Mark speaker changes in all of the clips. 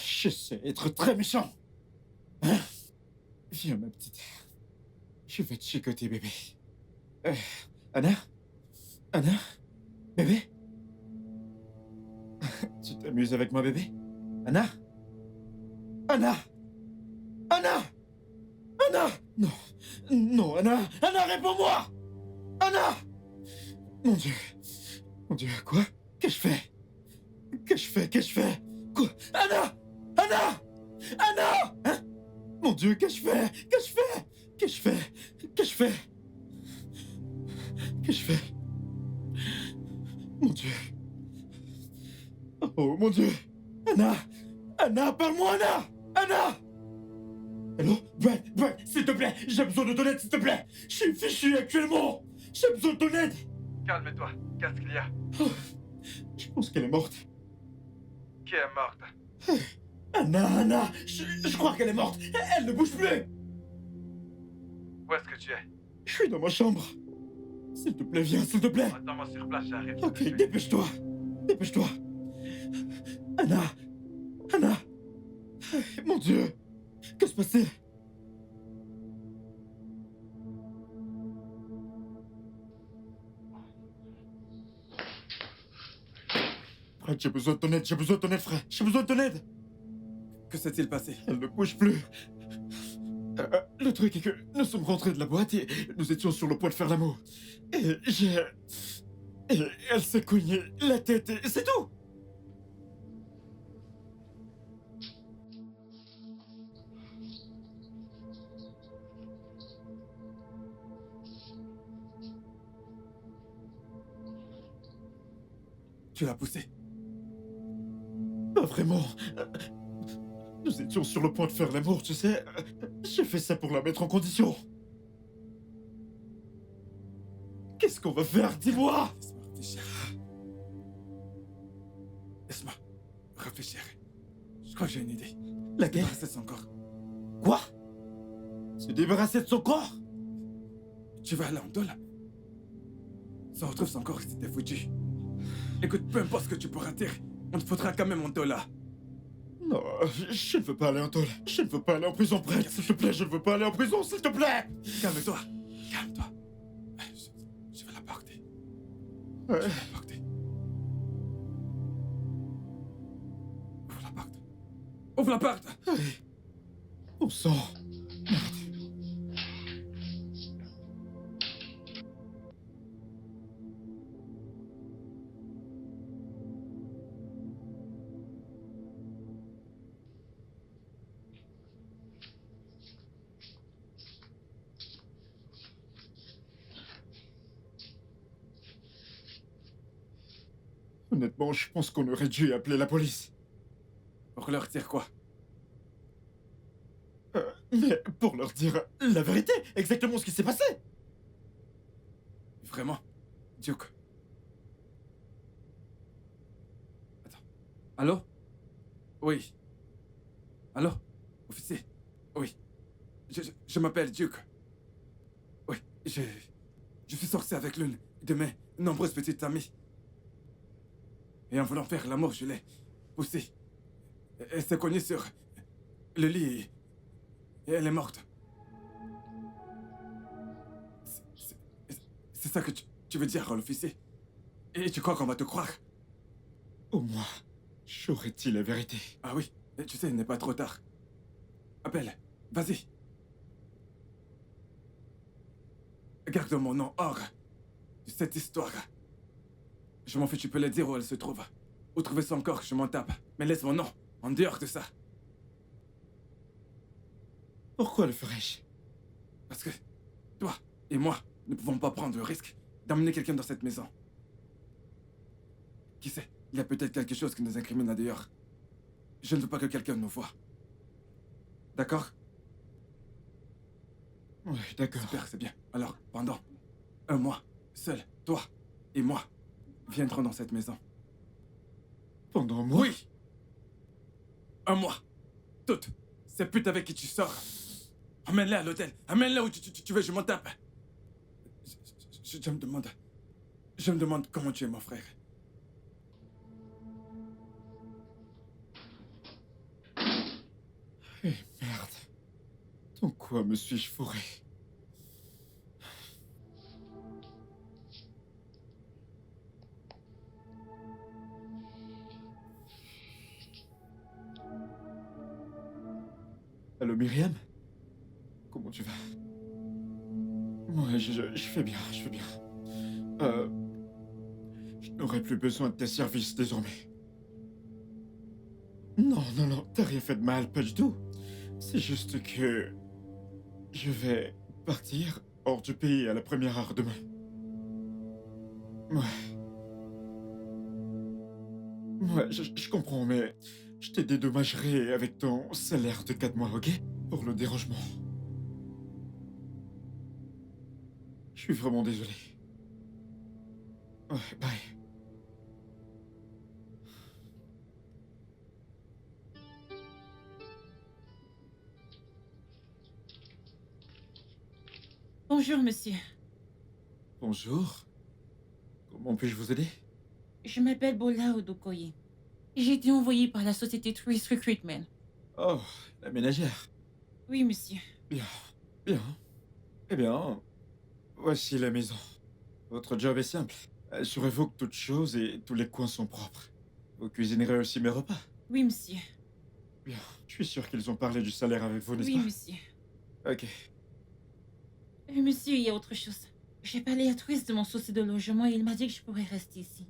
Speaker 1: Je sais être très méchant. Hein? Viens, ma petite. Je vais te chicoter, bébé. Euh, Anna? Anna? Bébé? Tu t'amuses avec moi, bébé? Anna? Anna? Anna? Anna! Non. Non, Anna! Anna, réponds-moi! Anna! Mon Dieu. Mon Dieu, quoi? Qu'ai-je fait? Qu'ai-je fait? Qu'ai-je fait? Quoi? Anna! Anna! Anna! Hein? Mon Dieu, qu'ai-je fait? Qu'ai-je fait? Qu'ai-je fait? Qu'ai-je fait? Qu'ai-je fait? Mon Dieu. Oh, mon Dieu. Anna! Anna, parle-moi, Anna! Anna! Allô? Brad, s'il te plaît, j'ai besoin de ton aide, s'il te plaît! Je suis fichu actuellement! J'ai besoin de ton aide!
Speaker 2: Calme-toi, qu'est-ce qu'il y a?
Speaker 1: Oh, je pense qu'elle est morte.
Speaker 2: Qui est morte?
Speaker 1: Anna, je crois qu'elle est morte. Elle ne bouge plus.
Speaker 2: Où est-ce que tu es?
Speaker 1: Je suis dans ma chambre. S'il te plaît, viens, s'il te plaît.
Speaker 2: Attends-moi sur place, j'arrive.
Speaker 1: Ok, dépêche-toi. Dépêche-toi. Anna. Anna. Mon Dieu. Que se passe-t-il? Frère, j'ai besoin de ton aide, frère. J'ai besoin de ton aide.
Speaker 2: Que s'est-il passé?
Speaker 1: Elle ne bouge plus. Le truc est que nous sommes rentrés de la boîte et nous étions sur le point de faire l'amour. Et elle s'est cognée la tête et c'est tout.
Speaker 2: Tu l'as poussée?
Speaker 1: Pas vraiment. Nous étions sur le point de faire l'amour, tu sais. J'ai fait ça pour la mettre en condition. Qu'est-ce qu'on va faire? Dis-moi!
Speaker 2: Laisse-moi réfléchir. Laisse-moi réfléchir. Je crois que j'ai une idée.
Speaker 1: Laquelle?
Speaker 2: Débarrasser de son corps.
Speaker 1: Quoi? Se débarrasser de son corps?
Speaker 2: Tu vas aller en tôle. Si on retrouve son corps, c'était foutu. Écoute, peu importe ce que tu pourras dire, on te foutra quand même en tôle là.
Speaker 1: Non, je ne veux pas aller en tôle. Je ne veux pas aller en prison, Brett. S'il te plaît, je ne veux pas aller en prison, s'il te plaît!
Speaker 2: Calme-toi. Calme-toi. Je vais la porter. Je
Speaker 1: Ouais.
Speaker 2: vais la porter. Ouvre la porte. Ouvre la porte!
Speaker 1: Bon sang. Honnêtement, je pense qu'on aurait dû appeler la police.
Speaker 2: Pour leur dire quoi?
Speaker 1: Mais pour leur dire la vérité, exactement ce qui s'est passé.
Speaker 2: Vraiment? Duke? Attends. Allô? Oui. Allô? Officier? Oui. Je m'appelle Duke. Oui, je suis sorti avec l'une de mes nombreuses petites amies. Et en voulant faire l'amour, je l'ai poussée. Elle s'est cognée sur le lit et elle est morte. C'est ça que tu veux dire, l'officier? Et tu crois qu'on va te croire?
Speaker 1: Au moins, j'aurais dit la vérité.
Speaker 2: Ah oui, et tu sais, il n'est pas trop tard. Appelle, vas-y. Garde mon nom hors de cette histoire. Je m'en fais, tu peux le dire où elle se trouve. Où trouver son corps, je m'en tape. Mais laisse mon nom en dehors de ça.
Speaker 1: Pourquoi le ferais-je?
Speaker 2: Parce que toi et moi ne pouvons pas prendre le risque d'emmener quelqu'un dans cette maison. Qui sait, il y a peut-être quelque chose qui nous incrimine là dehors. Je ne veux pas que quelqu'un nous voie. D'accord?
Speaker 1: Oui, d'accord.
Speaker 2: Super, c'est bien. Alors, pendant un mois, seul, toi et moi viendrons dans cette maison.
Speaker 1: Pendant un mois?
Speaker 2: Oui! Un mois. Toutes ces putes avec qui tu sors. Amène-les à l'hôtel. Amène-les où tu veux, je m'en tape. Je me demande comment tu es, mon frère.
Speaker 1: Eh merde. Dans quoi me suis-je fourré? Allô Myriam? Comment tu vas? Ouais, je fais bien, je fais bien. Euh... Je n'aurai plus besoin de tes services désormais. Non, non, non, t'as rien fait de mal, pas du tout. C'est juste que... Je vais partir hors du pays à la première heure demain. Ouais. Ouais, je comprends, mais je te dédommagerai avec ton salaire de 4 mois, ok? Pour le dérangement. Je suis vraiment désolé. Ouais, bye.
Speaker 3: Bonjour, monsieur.
Speaker 1: Bonjour. Comment puis-je vous aider?
Speaker 3: Je m'appelle Bola Odokoye. J'ai été envoyée par la société Tourist Recruitment.
Speaker 1: Oh, la ménagère.
Speaker 3: Oui, monsieur.
Speaker 1: Bien, bien. Eh bien, voici la maison. Votre job est simple. Assurez-vous que toutes choses et tous les coins sont propres. Vous cuisinerez aussi mes repas.
Speaker 3: Oui, monsieur.
Speaker 1: Bien. Je suis sûr qu'ils ont parlé du salaire avec vous, n'est-ce
Speaker 3: Oui,
Speaker 1: pas?
Speaker 3: monsieur.
Speaker 1: Ok.
Speaker 3: Monsieur, il y a autre chose. J'ai parlé à Tourist de mon souci de logement et il m'a dit que je pourrais rester ici.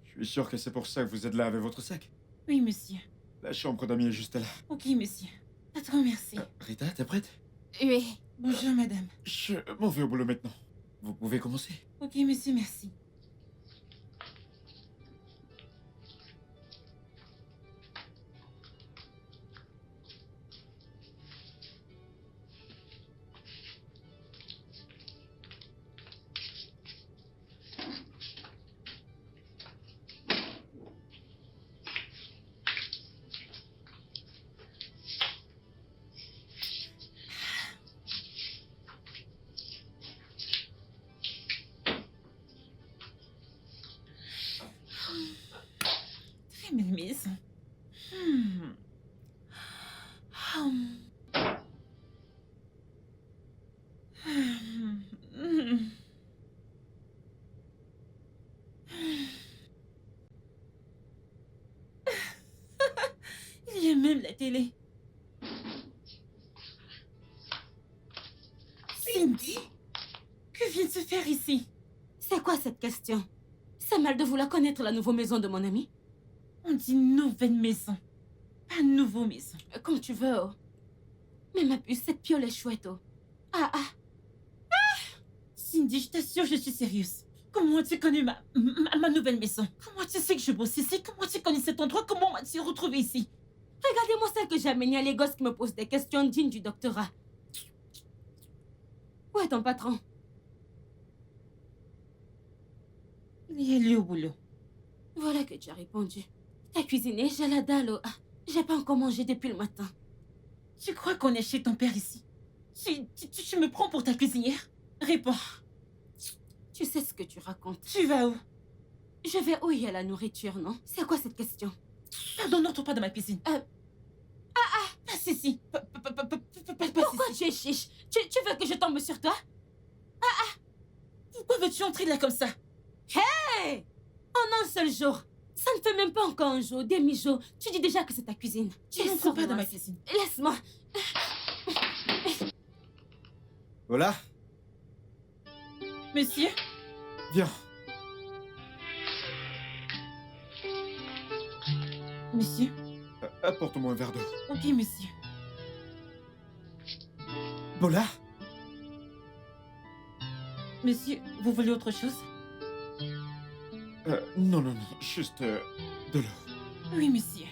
Speaker 1: Je suis sûr que c'est pour ça que vous êtes là avec votre sac.
Speaker 3: Oui, monsieur.
Speaker 1: La chambre d'amis est juste là.
Speaker 3: Ok, monsieur. Un grand merci.
Speaker 1: Rita, t'es prête?
Speaker 3: Oui. Bonjour, madame.
Speaker 1: Je m'en vais au boulot maintenant. Vous pouvez commencer.
Speaker 3: Ok, monsieur, merci. Très belle maison. Hmm. Hum. Hmm. Il y a même la télé. Cindy, que vient de se faire ici?
Speaker 4: C'est quoi cette question? C'est mal de vouloir connaître la nouvelle maison de mon ami.
Speaker 3: On dit nouvelle maison, pas nouveau maison.
Speaker 4: Comme tu veux, oh. Mais ma puce, cette piole est chouette, oh. Ah, ah.
Speaker 3: Cindy, je t'assure, je suis sérieuse. Comment as-tu connu ma nouvelle maison? Comment tu sais que je bosse ici? Comment tu connais cet endroit? Comment m'as-tu retrouvé ici?
Speaker 4: Regardez-moi celle que j'ai amenée à les gosses qui me posent des questions dignes du doctorat. Où est ton patron?
Speaker 3: Il est allé au boulot.
Speaker 4: Voilà que tu as répondu. T'as cuisiné, j'ai la dalle, oh. Ah, j'ai pas encore mangé depuis le matin.
Speaker 3: Tu crois qu'on est chez ton père ici? Tu me prends pour ta cuisinière? Réponds.
Speaker 4: Tu sais ce que tu racontes.
Speaker 3: Tu vas où?
Speaker 4: Je vais où il y a la nourriture, non? C'est quoi cette question?
Speaker 3: Pardon, n'entre pas dans ma cuisine. Passe ici. Passe
Speaker 4: Pourquoi
Speaker 3: ici.
Speaker 4: tu es chiche? Tu veux que je tombe sur toi?
Speaker 3: Pourquoi veux-tu entrer là comme ça?
Speaker 4: Hey! En un seul jour. Ça ne fait même pas encore un jour, demi-jour. Tu dis déjà que c'est ta cuisine.
Speaker 3: Tu n'entres pas dans ma cuisine.
Speaker 4: Laisse-moi.
Speaker 1: Voilà.
Speaker 3: Monsieur?
Speaker 1: Viens.
Speaker 3: Monsieur?
Speaker 1: Apporte-moi un verre d'eau.
Speaker 3: Ok, monsieur.
Speaker 1: Bola?
Speaker 3: Monsieur, vous voulez autre chose?
Speaker 1: Non, non, non. Juste de l'eau.
Speaker 3: Oui, monsieur.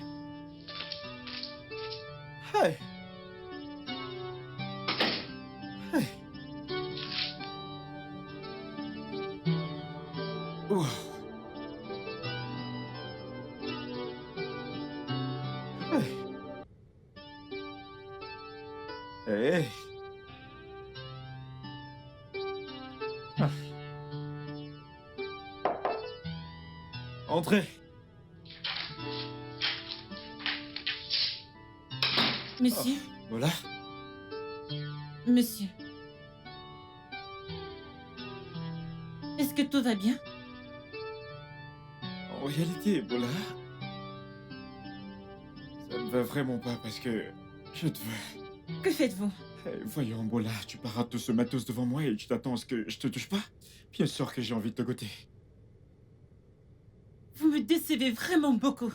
Speaker 1: Hey. Hey. Wow. Hey. Hey. Ah. Entrez.
Speaker 3: Monsieur,
Speaker 1: Voilà.
Speaker 3: monsieur. Est-ce que tout va bien?
Speaker 1: En réalité, Bola, ça ne va vraiment pas parce que je te veux.
Speaker 3: Que faites-vous?
Speaker 1: Voyons, Bola, tu parades de ce matos devant moi et tu t'attends à ce que je te touche pas? Bien sûr que j'ai envie de te goûter.
Speaker 3: Vous me décevez vraiment beaucoup.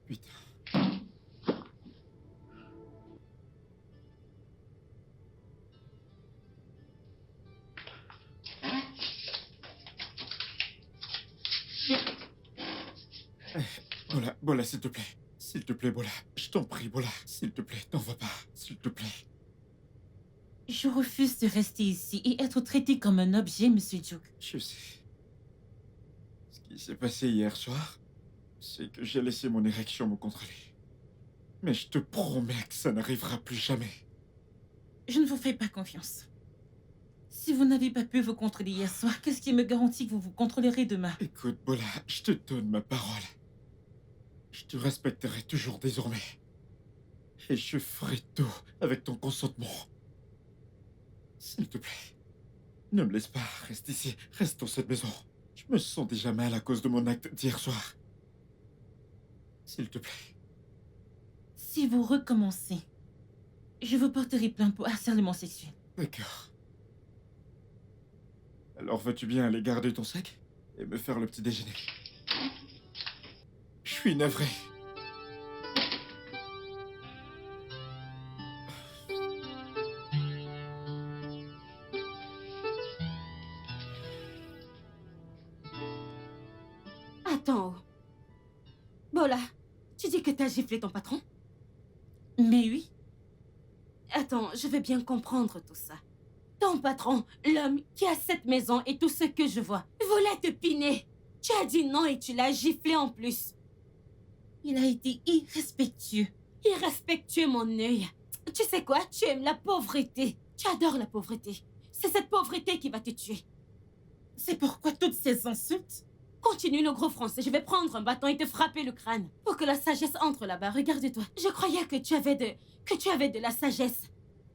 Speaker 1: Putain. Bola, s'il te plaît. S'il te plaît, Bola. Je t'en prie, Bola. S'il te plaît, t'en vas pas. S'il te plaît.
Speaker 3: Je refuse de rester ici et être traité comme un objet, monsieur Duke.
Speaker 1: Je sais. Ce qui s'est passé hier soir, c'est que j'ai laissé mon érection me contrôler. Mais je te promets que ça n'arrivera plus jamais.
Speaker 3: Je ne vous fais pas confiance. Si vous n'avez pas pu vous contrôler hier soir, qu'est-ce qui me garantit que vous vous contrôlerez demain?
Speaker 1: Écoute, Bola, je te donne ma parole. Je te respecterai toujours désormais. Et je ferai tout avec ton consentement. S'il te plaît, ne me laisse pas, reste ici, reste dans cette maison. Je me sens déjà mal à cause de mon acte d'hier soir. S'il te plaît.
Speaker 3: Si vous recommencez, je vous porterai plainte pour harcèlement sexuel.
Speaker 1: D'accord. Alors veux-tu bien aller garder ton sac et me faire le petit déjeuner? Je suis navré.
Speaker 4: Attends. Bola, tu dis que t'as giflé ton patron?
Speaker 3: Mais oui,
Speaker 4: Attends, je veux bien comprendre tout ça. Ton patron, l'homme qui a cette maison et tout ce que je vois, voulait te piner. Tu as dit non et tu l'as giflé en plus.
Speaker 3: il a été irrespectueux.
Speaker 4: Irrespectueux, mon œil. Tu sais quoi? Tu aimes la pauvreté. Tu adores la pauvreté. C'est cette pauvreté qui va te tuer.
Speaker 3: C'est pourquoi toutes ces insultes?
Speaker 4: Continue le gros français. Je vais prendre un bâton et te frapper le crâne. Pour que la sagesse entre là-bas. Regarde-toi. Je croyais que tu avais de la sagesse.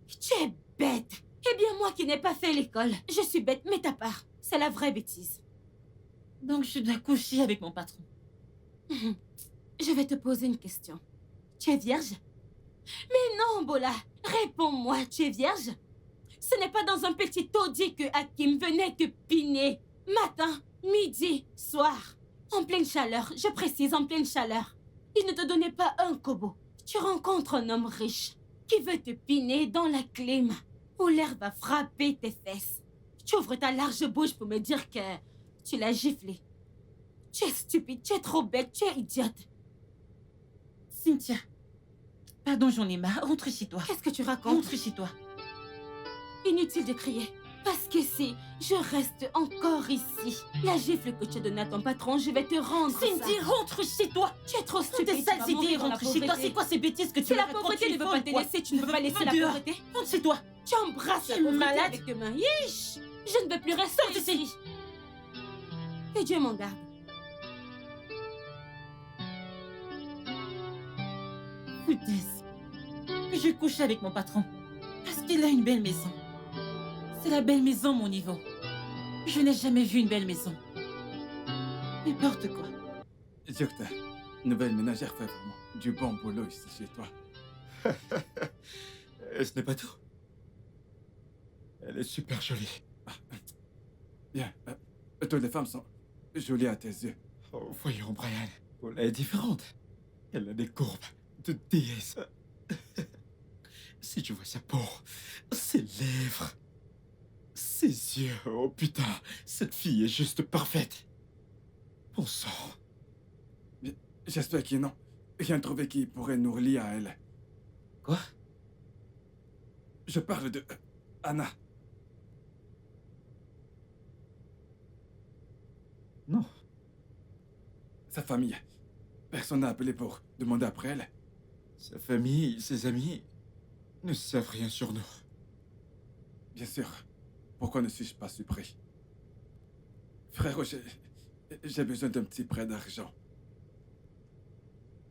Speaker 4: Tu es bête. Eh bien, moi qui n'ai pas fait l'école, je suis bête, mais ta part. C'est la vraie bêtise.
Speaker 3: Donc je dois coucher avec mon patron.
Speaker 4: Je vais te poser une question. Tu es vierge? Mais non, Bola. Réponds-moi, tu es vierge? Ce n'est pas dans un petit taudis que Hakim venait te piner. Matin, midi, soir. En pleine chaleur, je précise en pleine chaleur. Il ne te donnait pas un kobo. Tu rencontres un homme riche qui veut te piner dans la clim, où l'air va frapper tes fesses. Tu ouvres ta large bouche pour me dire que tu l'as giflé. Tu es stupide, tu es trop bête, tu es idiote.
Speaker 3: Cynthia, pardon, j'en ai marre. Rentre chez toi.
Speaker 4: Qu'est-ce que tu racontes?
Speaker 3: Rentre chez toi.
Speaker 4: Inutile de crier. Parce que si je reste encore ici, la gifle que tu as donnée à ton patron, je vais te rendre
Speaker 3: Cynthia,
Speaker 4: ça.
Speaker 3: rentre chez toi.
Speaker 4: Tu es trop
Speaker 3: Toutes
Speaker 4: stupide.
Speaker 3: tes
Speaker 4: tu vas
Speaker 3: sales idées,
Speaker 4: mourir dans la
Speaker 3: rentre chez toi.
Speaker 4: pauvreté.
Speaker 3: C'est quoi ces bêtises que tu
Speaker 4: Si
Speaker 3: me
Speaker 4: la
Speaker 3: racontes?
Speaker 4: pauvreté
Speaker 3: Tu
Speaker 4: ne
Speaker 3: es
Speaker 4: veut
Speaker 3: folle,
Speaker 4: pas te
Speaker 3: quoi.
Speaker 4: laisser, tu ne peux pas laisser la
Speaker 3: Dehors.
Speaker 4: pauvreté.
Speaker 3: Rentre chez toi.
Speaker 4: Tu embrasses la
Speaker 3: Tu es
Speaker 4: pauvreté
Speaker 3: malade.
Speaker 4: avec tes mains. Yish! Je ne veux plus rester
Speaker 3: Sors d'ici.
Speaker 4: ici. Que Dieu m'en garde.
Speaker 3: Foutaise. Je couche avec mon patron. Parce qu'il a une belle maison. C'est la belle maison, mon niveau. Je n'ai jamais vu une belle maison. N'importe quoi.
Speaker 2: Duke, ta nouvelle ménagère fait vraiment du bon boulot ici chez toi.
Speaker 1: Et ce n'est pas tout. Elle est super jolie.
Speaker 2: Bien, toutes les femmes sont jolies à tes yeux.
Speaker 1: Oh, voyons, Brian. Paula est différente. Elle a des courbes de déesse. Si tu vois sa peau, ses lèvres, ses yeux, oh putain, cette fille est juste parfaite. Bon sang.
Speaker 2: J'espère qu'il n'ont rien trouvé qui pourrait nous relier à elle.
Speaker 1: Quoi?
Speaker 2: Je parle de Anna.
Speaker 1: Non.
Speaker 2: Sa famille. Personne n'a appelé pour demander après elle.
Speaker 1: Sa famille, ses amis ne savent rien sur nous.
Speaker 2: Bien sûr. Pourquoi ne suis-je pas surpris? Frère, j'ai besoin d'un petit prêt d'argent.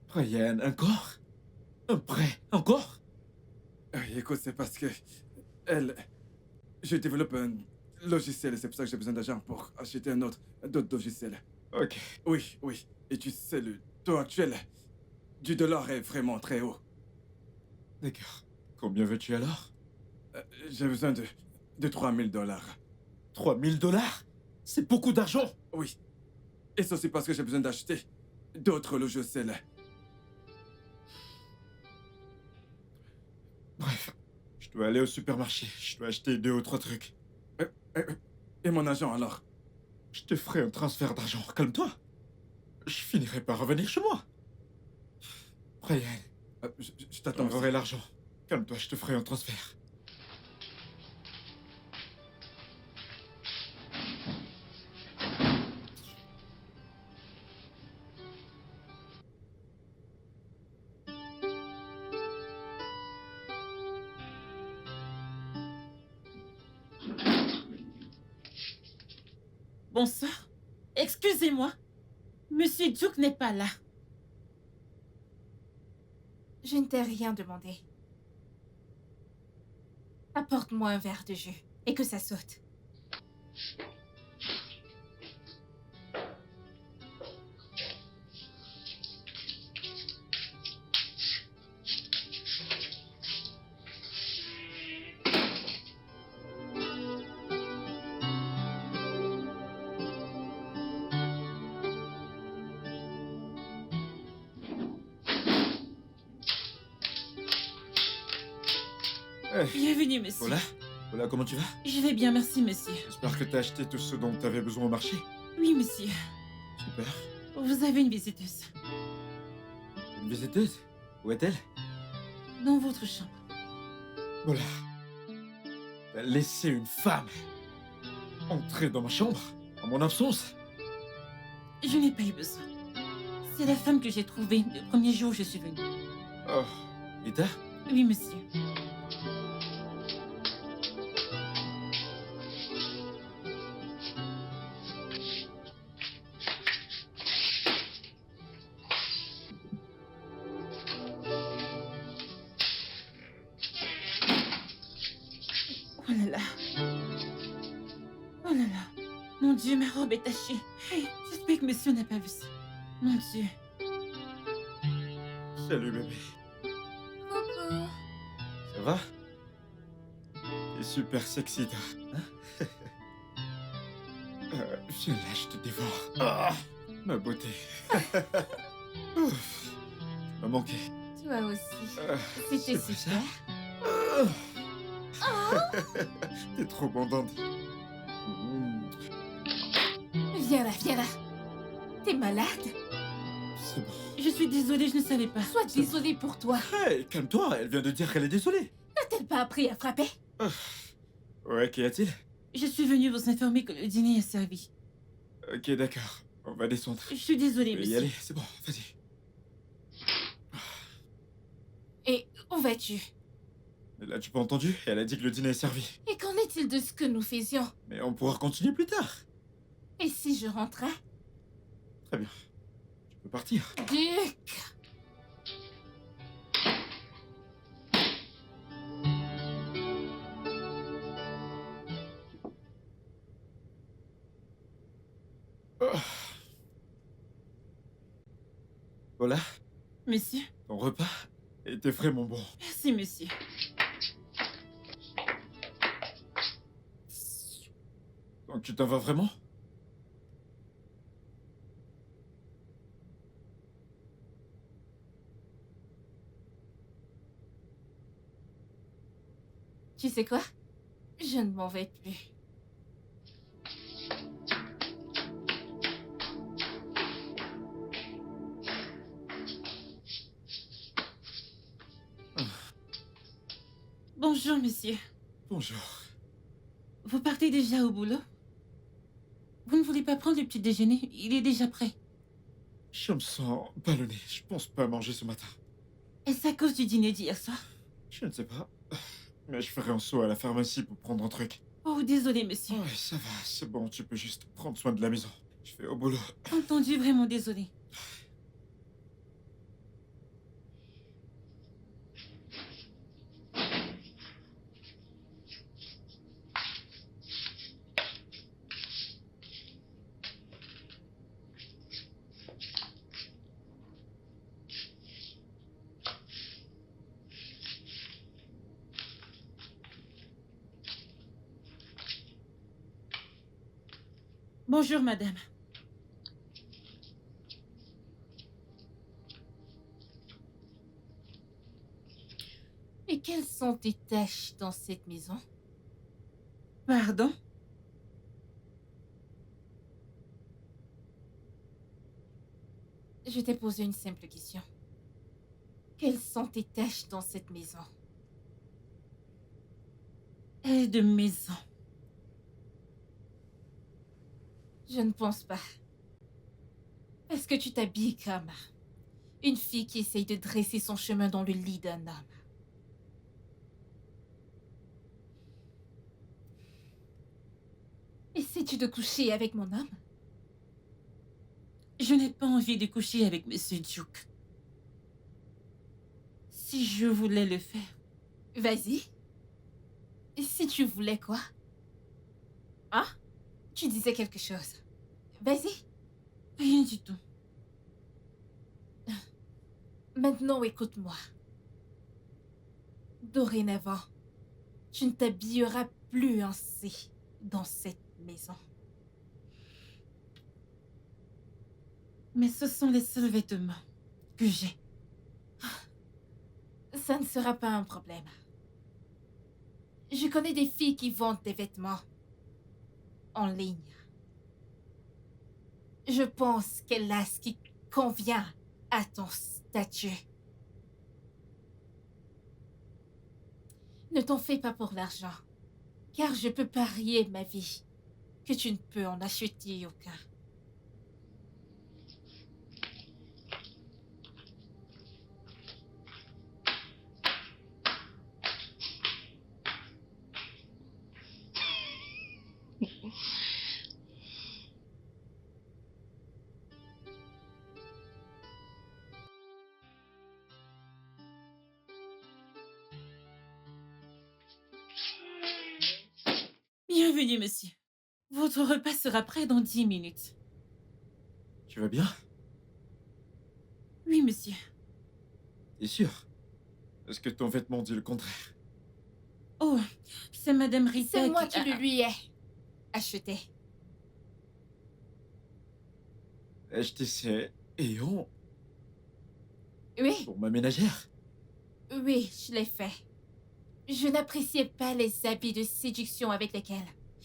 Speaker 1: Brian, encore? Un prêt, encore?
Speaker 2: Écoute, c'est parce que... Je développe un logiciel et c'est pour ça que j'ai besoin d'argent pour acheter d'autres logiciels.
Speaker 1: Ok.
Speaker 2: Oui, oui. Et tu sais, le taux actuel du dollar est vraiment très haut.
Speaker 1: D'accord. Combien veux-tu alors?
Speaker 2: J'ai besoin de 3000 dollars.
Speaker 1: 3000 dollars? C'est beaucoup d'argent!
Speaker 2: Oui. Et ça, c'est parce que j'ai besoin d'acheter d'autres logiciels.
Speaker 1: Bref, je dois aller au supermarché. Je dois acheter 2 ou 3 trucs.
Speaker 2: Et mon agent, alors?
Speaker 1: Je te ferai un transfert d'argent. Calme-toi. Je finirai par revenir chez moi. Brian,
Speaker 2: Je t'attends.
Speaker 1: t'enverrai l'argent. Calme-toi, je te ferai un transfert.
Speaker 3: Bonsoir. Excusez-moi. Monsieur Duke n'est pas là.
Speaker 4: Je ne t'ai rien demandé. Apporte-moi un verre de jus et que ça saute.
Speaker 3: Bienvenue, monsieur.
Speaker 1: Voilà. Voilà, comment tu vas?
Speaker 3: Je vais bien, merci, monsieur.
Speaker 1: J'espère que t'as acheté tout ce dont t'avais besoin au marché.
Speaker 3: Oui, monsieur.
Speaker 1: Super.
Speaker 3: Vous avez une visiteuse.
Speaker 1: Une visiteuse? Où est-elle?
Speaker 3: Dans votre chambre.
Speaker 1: Voilà. T'as laissé une femme entrer dans ma chambre, en mon absence.
Speaker 3: Je n'ai pas eu besoin. C'est la femme que j'ai trouvée le premier jour où je suis venue.
Speaker 1: Oh, Rita?
Speaker 3: Oui, monsieur. Oh là là. Oh là là. Mon Dieu, ma robe est tachée. Hey, j'espère que monsieur n'a pas vu ça. Mon Dieu.
Speaker 1: Salut, bébé.
Speaker 4: Coucou.
Speaker 1: Ça va? T'es super sexy, toi. Hein? Viens là, je te dévore. Ah, ma beauté. Ouf, tu m'as manqué.
Speaker 4: Toi aussi.
Speaker 1: c'est
Speaker 4: C'était
Speaker 1: pas
Speaker 4: super.
Speaker 1: T'es trop bandante.
Speaker 4: Viens là, viens là. T'es malade?
Speaker 1: C'est bon.
Speaker 3: Je suis désolée, je ne savais pas.
Speaker 4: Sois désolée pour toi.
Speaker 1: Hey, calme-toi, elle vient de dire qu'elle est désolée.
Speaker 4: N'a-t-elle pas appris à frapper?
Speaker 1: Ouais, qu'y a-t-il?
Speaker 3: Je suis venue vous informer que le dîner est servi.
Speaker 1: Ok, d'accord. On va descendre.
Speaker 3: Je suis désolée,
Speaker 1: Je vais y
Speaker 3: monsieur.
Speaker 1: aller, c'est bon, vas-y.
Speaker 4: Et où vas-tu?
Speaker 1: Elle a-tu pas entendu? Elle a dit que le dîner est servi.
Speaker 4: Et qu'en est-il de ce que nous faisions?
Speaker 1: Mais on pourra continuer plus tard.
Speaker 4: Et si je rentrais?
Speaker 1: Très bien. Tu peux partir.
Speaker 4: Duc!
Speaker 1: Oh. Voilà,
Speaker 3: Monsieur.
Speaker 1: ton repas était vraiment bon.
Speaker 3: Merci, monsieur.
Speaker 1: Donc tu t'en vas vraiment?
Speaker 4: Tu sais quoi? Je ne m'en vais plus.
Speaker 3: Bonjour, monsieur.
Speaker 1: Bonjour.
Speaker 3: Vous partez déjà au boulot? Vous ne voulez pas prendre le petit déjeuner? Il est déjà prêt.
Speaker 1: Je me sens ballonné. Je pense pas manger ce matin.
Speaker 3: Est-ce à cause du dîner d'hier soir?
Speaker 1: Je ne sais pas. Mais je ferai un saut à la pharmacie pour prendre un truc.
Speaker 3: Oh, désolé, monsieur.
Speaker 1: Ouais, ça va, c'est bon, tu peux juste prendre soin de la maison. Je fais au boulot.
Speaker 3: Entendu, vraiment désolé. Bonjour, madame.
Speaker 4: Et quelles sont tes tâches dans cette maison?
Speaker 3: Pardon?
Speaker 4: Je t'ai posé une simple question. Quelles sont tes tâches dans cette maison?
Speaker 3: Aide maison.
Speaker 4: Je ne pense pas. Parce que tu t'habilles comme une fille qui essaye de dresser son chemin dans le lit d'un homme. Essaies-tu de coucher avec mon homme?
Speaker 3: Je n'ai pas envie de coucher avec Monsieur Duke. Si je voulais le faire,
Speaker 4: Vas-y. Et si tu voulais quoi? Hein? Tu disais quelque chose. Vas-y.
Speaker 3: rien du tout.
Speaker 4: Maintenant, écoute-moi. Dorénavant, tu ne t'habilleras plus ainsi dans cette maison.
Speaker 3: Mais ce sont les seuls vêtements que j'ai.
Speaker 4: Ça ne sera pas un problème. Je connais des filles qui vendent des vêtements en ligne. Je pense qu'elle a ce qui convient à ton statut. Ne t'en fais pas pour l'argent, car je peux parier ma vie que tu ne peux en acheter aucun.
Speaker 3: Bienvenue, monsieur. Votre repas sera prêt dans 10 minutes.
Speaker 1: Tu vas bien?
Speaker 3: Oui, monsieur.
Speaker 1: T'es sûr? Est-ce que ton vêtement dit le contraire?
Speaker 3: Oh, c'est Madame Rita
Speaker 4: C'est moi
Speaker 3: qui...
Speaker 4: qui le lui ai acheté.
Speaker 1: Acheter ces éons
Speaker 4: Oui,
Speaker 1: pour ma ménagère?
Speaker 4: oui, je l'ai fait. Je n'appréciais pas les habits de séduction avec lesquels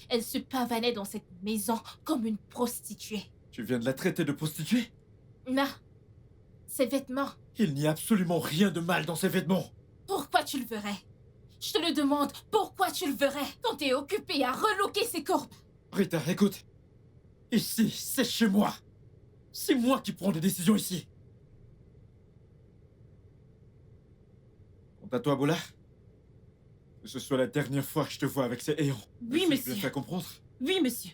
Speaker 4: elle se pavanait dans cette maison comme une prostituée.
Speaker 1: Tu viens de la traiter de prostituée?
Speaker 4: Non, ses vêtements,
Speaker 1: Il n'y a absolument rien de mal dans ces vêtements.
Speaker 4: pourquoi tu le verrais? Je te le demande, pourquoi tu le verrais quand t'es occupé à relooker ses courbes?
Speaker 1: Rita, écoute. Ici, c'est chez moi. C'est moi qui prends des décisions ici. Quant à toi, Bola, que ce soit la dernière fois que je te vois avec ces ayants.
Speaker 3: Oui,
Speaker 1: Est-ce que je
Speaker 3: monsieur.
Speaker 1: bien fait comprendre?
Speaker 3: Oui, monsieur.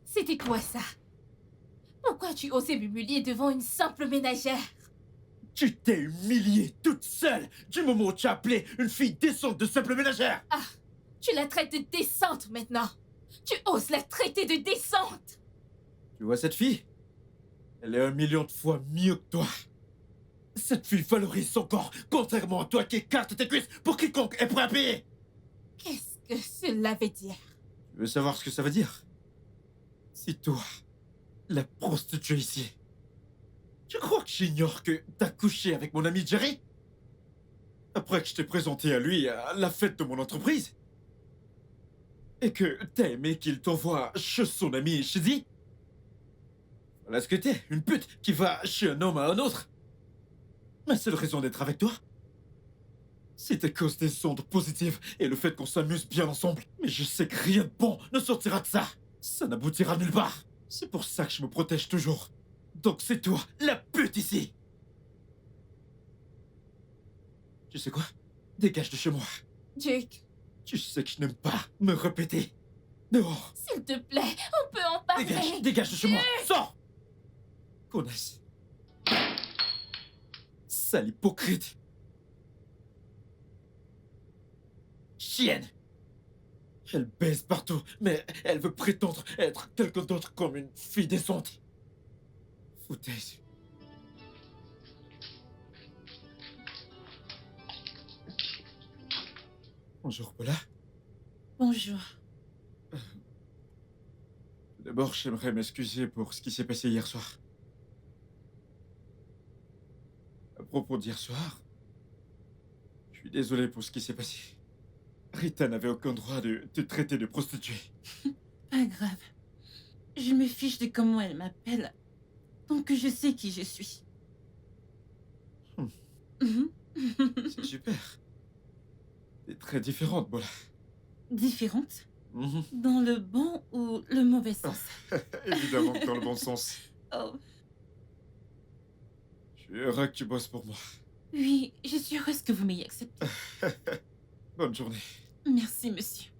Speaker 4: C'était quoi ça? Pourquoi tu osais m'humilier devant une simple ménagère?
Speaker 1: Tu t'es humiliée toute seule du moment où tu as appelé une fille décente de simple ménagère.
Speaker 4: Ah, tu la traites de décente maintenant. Tu oses la traiter de décente.
Speaker 1: Tu vois cette fille? Elle est 1 million de fois mieux que toi. Cette fille valorise son corps, contrairement à toi qui écarte tes cuisses pour quiconque est prêt à payer.
Speaker 4: Qu'est-ce que cela veut dire?
Speaker 1: Tu veux savoir ce que ça veut dire? Si toi, la prostituée ici, tu crois que j'ignore que t'as couché avec mon ami Jerry? Après que je t'ai présenté à lui à la fête de mon entreprise? et que t'as aimé qu'il t'envoie chez son ami Shizzy. Voilà ce que t'es, une pute qui va chez un homme à un autre. Ma seule raison d'être avec toi, c'est à cause des ondes positives et le fait qu'on s'amuse bien ensemble. Mais je sais que rien de bon ne sortira de ça. Ça n'aboutira nulle part. C'est pour ça que je me protège toujours. Donc c'est toi, la pute ici. Tu sais quoi? Dégage de chez moi.
Speaker 4: Duke,
Speaker 1: Tu sais que je n'aime pas me répéter. Dehors.
Speaker 4: s'il te plaît, on peut en parler.
Speaker 1: Dégage de chez moi. Sors. Connasse. Sale hypocrite. Chienne. Elle baise partout, mais elle veut prétendre être quelqu'un d'autre comme une fille décente. Foutaise. Bonjour, Paula.
Speaker 3: Bonjour.
Speaker 1: D'abord, j'aimerais m'excuser pour ce qui s'est passé hier soir. À propos d'hier soir, je suis désolé pour ce qui s'est passé. Rita n'avait aucun droit de te traiter de prostituée.
Speaker 3: Pas grave. Je me fiche de comment elle m'appelle, tant que je sais qui je suis. Mhm.
Speaker 1: C'est super. T'es très différente, Paula.
Speaker 3: Différente?
Speaker 1: Mhm.
Speaker 3: Dans le bon ou le mauvais sens?
Speaker 1: Évidemment que dans le bon sens.
Speaker 3: Oh,
Speaker 1: Je suis heureux que tu bosses pour moi.
Speaker 3: oui, je suis heureuse que vous m'ayez accepté.
Speaker 1: Bonne journée.
Speaker 3: Merci, monsieur.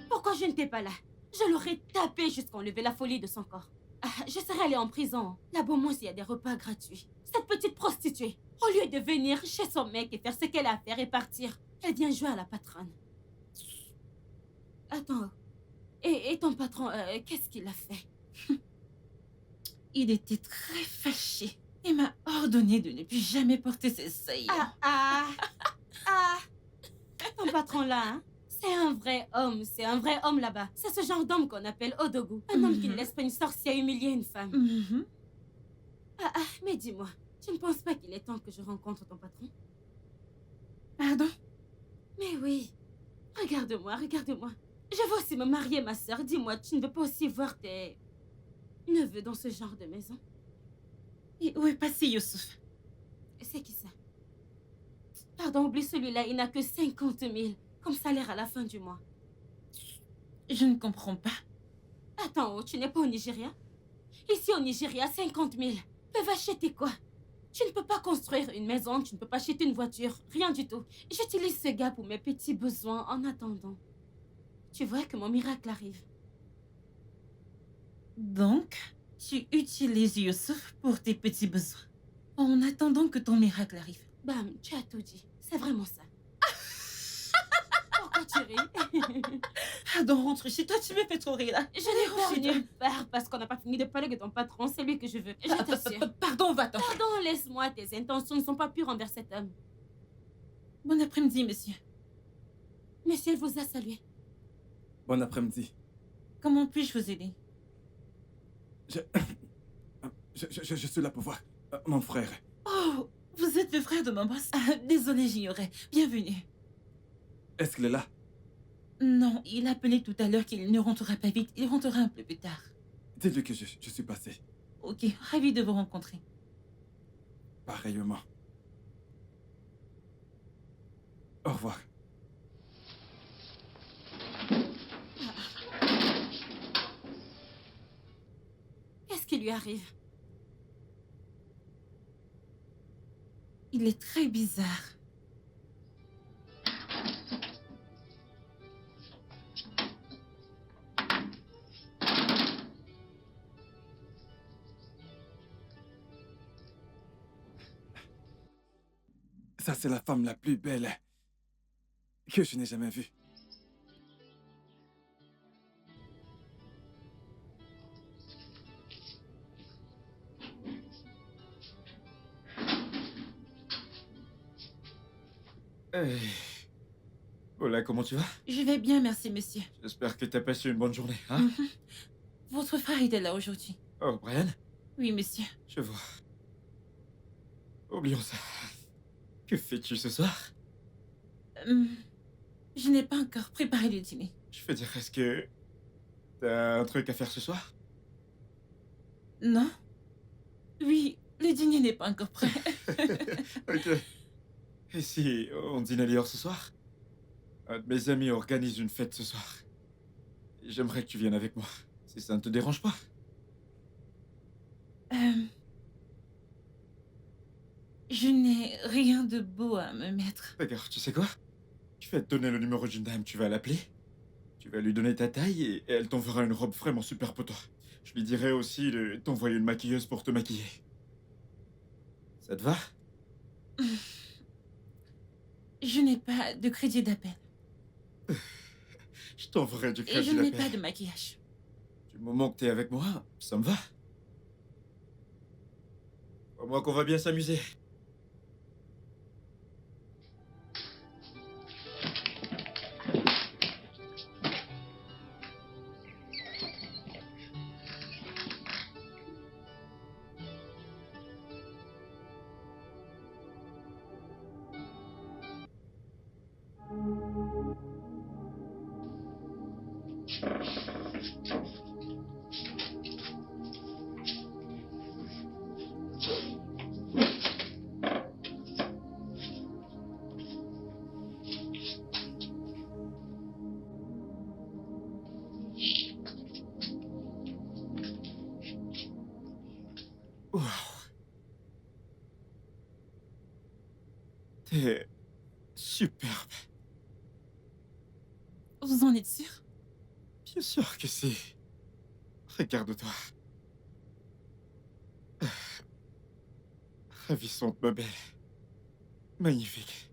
Speaker 4: Pourquoi je n'étais pas là? Je l'aurais tapé jusqu'à enlever la folie de son corps. Ah, je serais allée en prison. Là-bas, moi, s'il y a des repas gratuits. Cette petite prostituée, au lieu de venir chez son mec et faire ce qu'elle a à faire et partir, elle vient jouer à la patronne. Attends. Et ton patron, qu'est-ce qu'il a fait?
Speaker 3: Il était très fâché et m'a ordonné de ne plus jamais porter ses saillants.
Speaker 4: Ah. Ton patron là, hein? C'est un vrai homme là-bas. C'est ce genre d'homme qu'on appelle Odogu. Un homme qui ne laisse pas une sorcière humilier une femme.
Speaker 3: Mhm.
Speaker 4: Mais dis-moi, tu ne penses pas qu'il est temps que je rencontre ton patron?
Speaker 3: Pardon?
Speaker 4: Mais oui. Regarde-moi. Je veux aussi me marier, ma sœur. Dis-moi, tu ne veux pas aussi voir tes neveux dans ce genre de maison?
Speaker 3: Et où est passé Youssouf?
Speaker 4: C'est qui ça? Pardon, oublie celui-là, il n'a que 50 000 comme salaire à la fin du mois.
Speaker 3: Je ne comprends pas.
Speaker 4: Attends, tu n'es pas au Nigeria? Ici au Nigeria, 50 000 peuvent acheter quoi? Tu ne peux pas construire une maison, tu ne peux pas acheter une voiture, rien du tout. J'utilise ce gars pour mes petits besoins en attendant. Tu vois que mon miracle arrive.
Speaker 3: Donc, tu utilises Youssouf pour tes petits besoins, en attendant que ton miracle arrive.
Speaker 4: Bam, tu as tout dit. C'est vraiment ça. Pourquoi tu ris?
Speaker 3: Pardon, rentre chez toi, tu me fais trop rire là.
Speaker 4: Je n'ai pas nulle part parce qu'on n'a pas fini de parler de ton patron, c'est lui que je veux. Je t'assure.
Speaker 3: Pardon, va-t'en.
Speaker 4: Pardon, laisse-moi, tes intentions ne sont pas pures envers cet homme.
Speaker 3: Bon après-midi, monsieur.
Speaker 4: Monsieur vous a salué.
Speaker 2: Bon après-midi.
Speaker 3: Comment puis-je vous aider?
Speaker 2: Je suis là pour voir mon frère.
Speaker 3: Oh, vous êtes le frère de mon boss? Ah, désolé, j'ignorais. Bienvenue.
Speaker 2: Est-ce qu'il est là?
Speaker 3: Non, il a appelé tout à l'heure qu'il ne rentrera pas vite. Il rentrera un peu plus tard.
Speaker 2: Dis-lui que je suis passé.
Speaker 3: Ok, ravi de vous rencontrer.
Speaker 2: Pareillement. Au revoir.
Speaker 4: Qu'est-ce qui lui arrive?
Speaker 3: Il est très bizarre.
Speaker 2: Ça, c'est la femme la plus belle que je n'ai jamais vue.
Speaker 1: Hey. Paula, comment tu vas?
Speaker 3: Je vais bien, merci, monsieur.
Speaker 1: J'espère que t'as passé une bonne journée, hein?
Speaker 3: Mhm. Votre frère était là aujourd'hui.
Speaker 1: Oh, Brian?
Speaker 3: Oui, monsieur.
Speaker 1: Je vois. Oublions ça. Que fais-tu ce soir?
Speaker 3: Je n'ai pas encore préparé le dîner.
Speaker 1: Je veux dire, est-ce que... T'as un truc à faire ce soir?
Speaker 3: Non? Oui, le dîner n'est pas encore prêt.
Speaker 1: Ok. Et si on dîne ailleurs ce soir? Un de mes amis organise une fête ce soir. Et j'aimerais que tu viennes avec moi, si ça ne te dérange pas.
Speaker 3: Je n'ai rien de beau à me mettre.
Speaker 1: Regarde, tu sais quoi? Je vais te donner le numéro d'une dame, tu vas l'appeler. Tu vas lui donner ta taille et elle t'enverra une robe vraiment super pour toi. Je lui dirai aussi de t'envoyer une maquilleuse pour te maquiller. Ça te va?
Speaker 3: Je n'ai pas de crédit d'appel.
Speaker 1: Je t'enverrai du
Speaker 3: Et
Speaker 1: crédit
Speaker 3: je n'ai
Speaker 1: d'appel.
Speaker 3: pas de maquillage.
Speaker 1: Du moment que t'es avec moi, ça me va. Crois-moi qu'on va bien s'amuser. Waouh. T'es superbe.
Speaker 3: Vous en êtes sûr?
Speaker 1: Bien sûr que si. Regarde-toi. Ravissante, ma belle. Magnifique.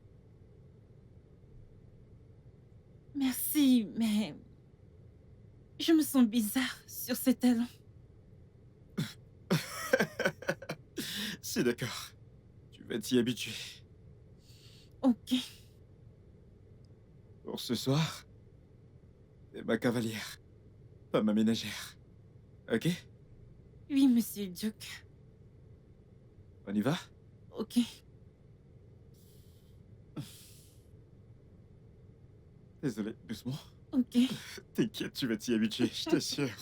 Speaker 3: Merci, mais... Je me sens bizarre sur ces talons.
Speaker 1: C'est d'accord. Tu vas t'y habituer.
Speaker 3: Ok.
Speaker 1: Pour ce soir, t'es ma cavalière, pas ma ménagère. Ok?
Speaker 3: Oui, monsieur Duke.
Speaker 1: On y va?
Speaker 3: Ok.
Speaker 1: Désolé, doucement.
Speaker 3: Ok.
Speaker 1: T'inquiète, tu vas t'y habituer, je t'assure.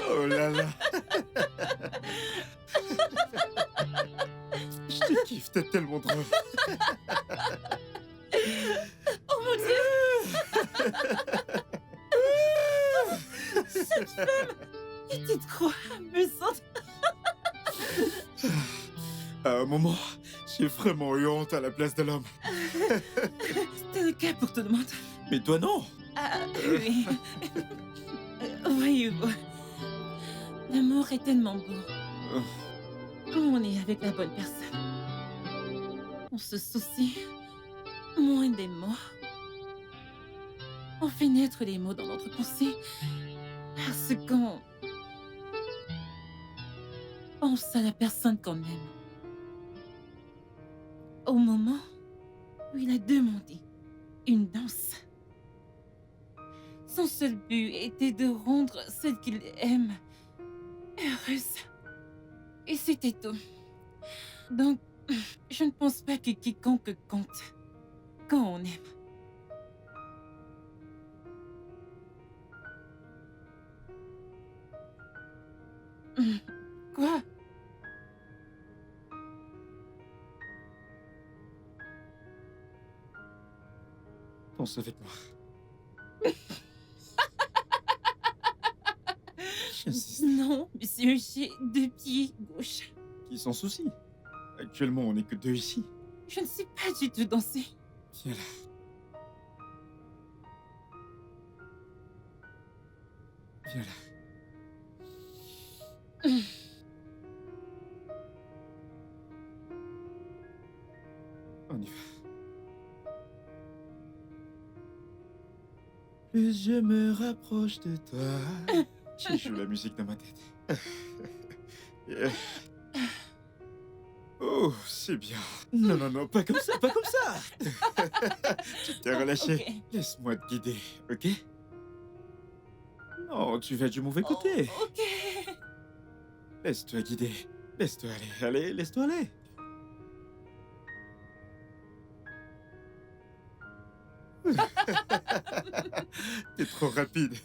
Speaker 1: Oh là là. Je te kiffe, t'es tellement drôle.
Speaker 3: Oh mon Dieu! Cette femme était trop amusante.
Speaker 1: À un moment, j'ai vraiment eu honte à la place de l'homme.
Speaker 3: C'était le cas pour tout le monde.
Speaker 1: Mais toi non.
Speaker 3: Ah, oui. Voyez-vous, l'amour est tellement beau. Quand on est avec la bonne personne, on se soucie moins des mots. On fait naître les mots dans notre pensée parce qu'on pense à la personne qu'on aime. Au moment où il a demandé une danse, son seul but était de rendre celle qu'il aime heureuse. Et c'était tout. Donc, je ne pense pas que quiconque compte quand on aime. Quoi?
Speaker 1: Danse avec moi. J'insiste.
Speaker 3: Non, monsieur, j'ai 2 pieds gauche.
Speaker 1: Qui s'en soucie? Actuellement, on n'est que 2 ici.
Speaker 3: Je ne sais pas du tout danser.
Speaker 1: Viens là. Viens là. On y va. Plus je me rapproche de toi. Je joue la musique dans ma tête. Yeah. Oh. Oh, c'est bien. Non, non, non, pas comme ça, pas comme ça. Tu t'es relâché.
Speaker 3: Ok.
Speaker 1: Laisse-moi te guider, ok? Non, tu vas du mauvais côté.
Speaker 3: Oh, ok.
Speaker 1: Laisse-toi guider. Laisse-toi aller. Allez, laisse-toi aller. T'es trop rapide.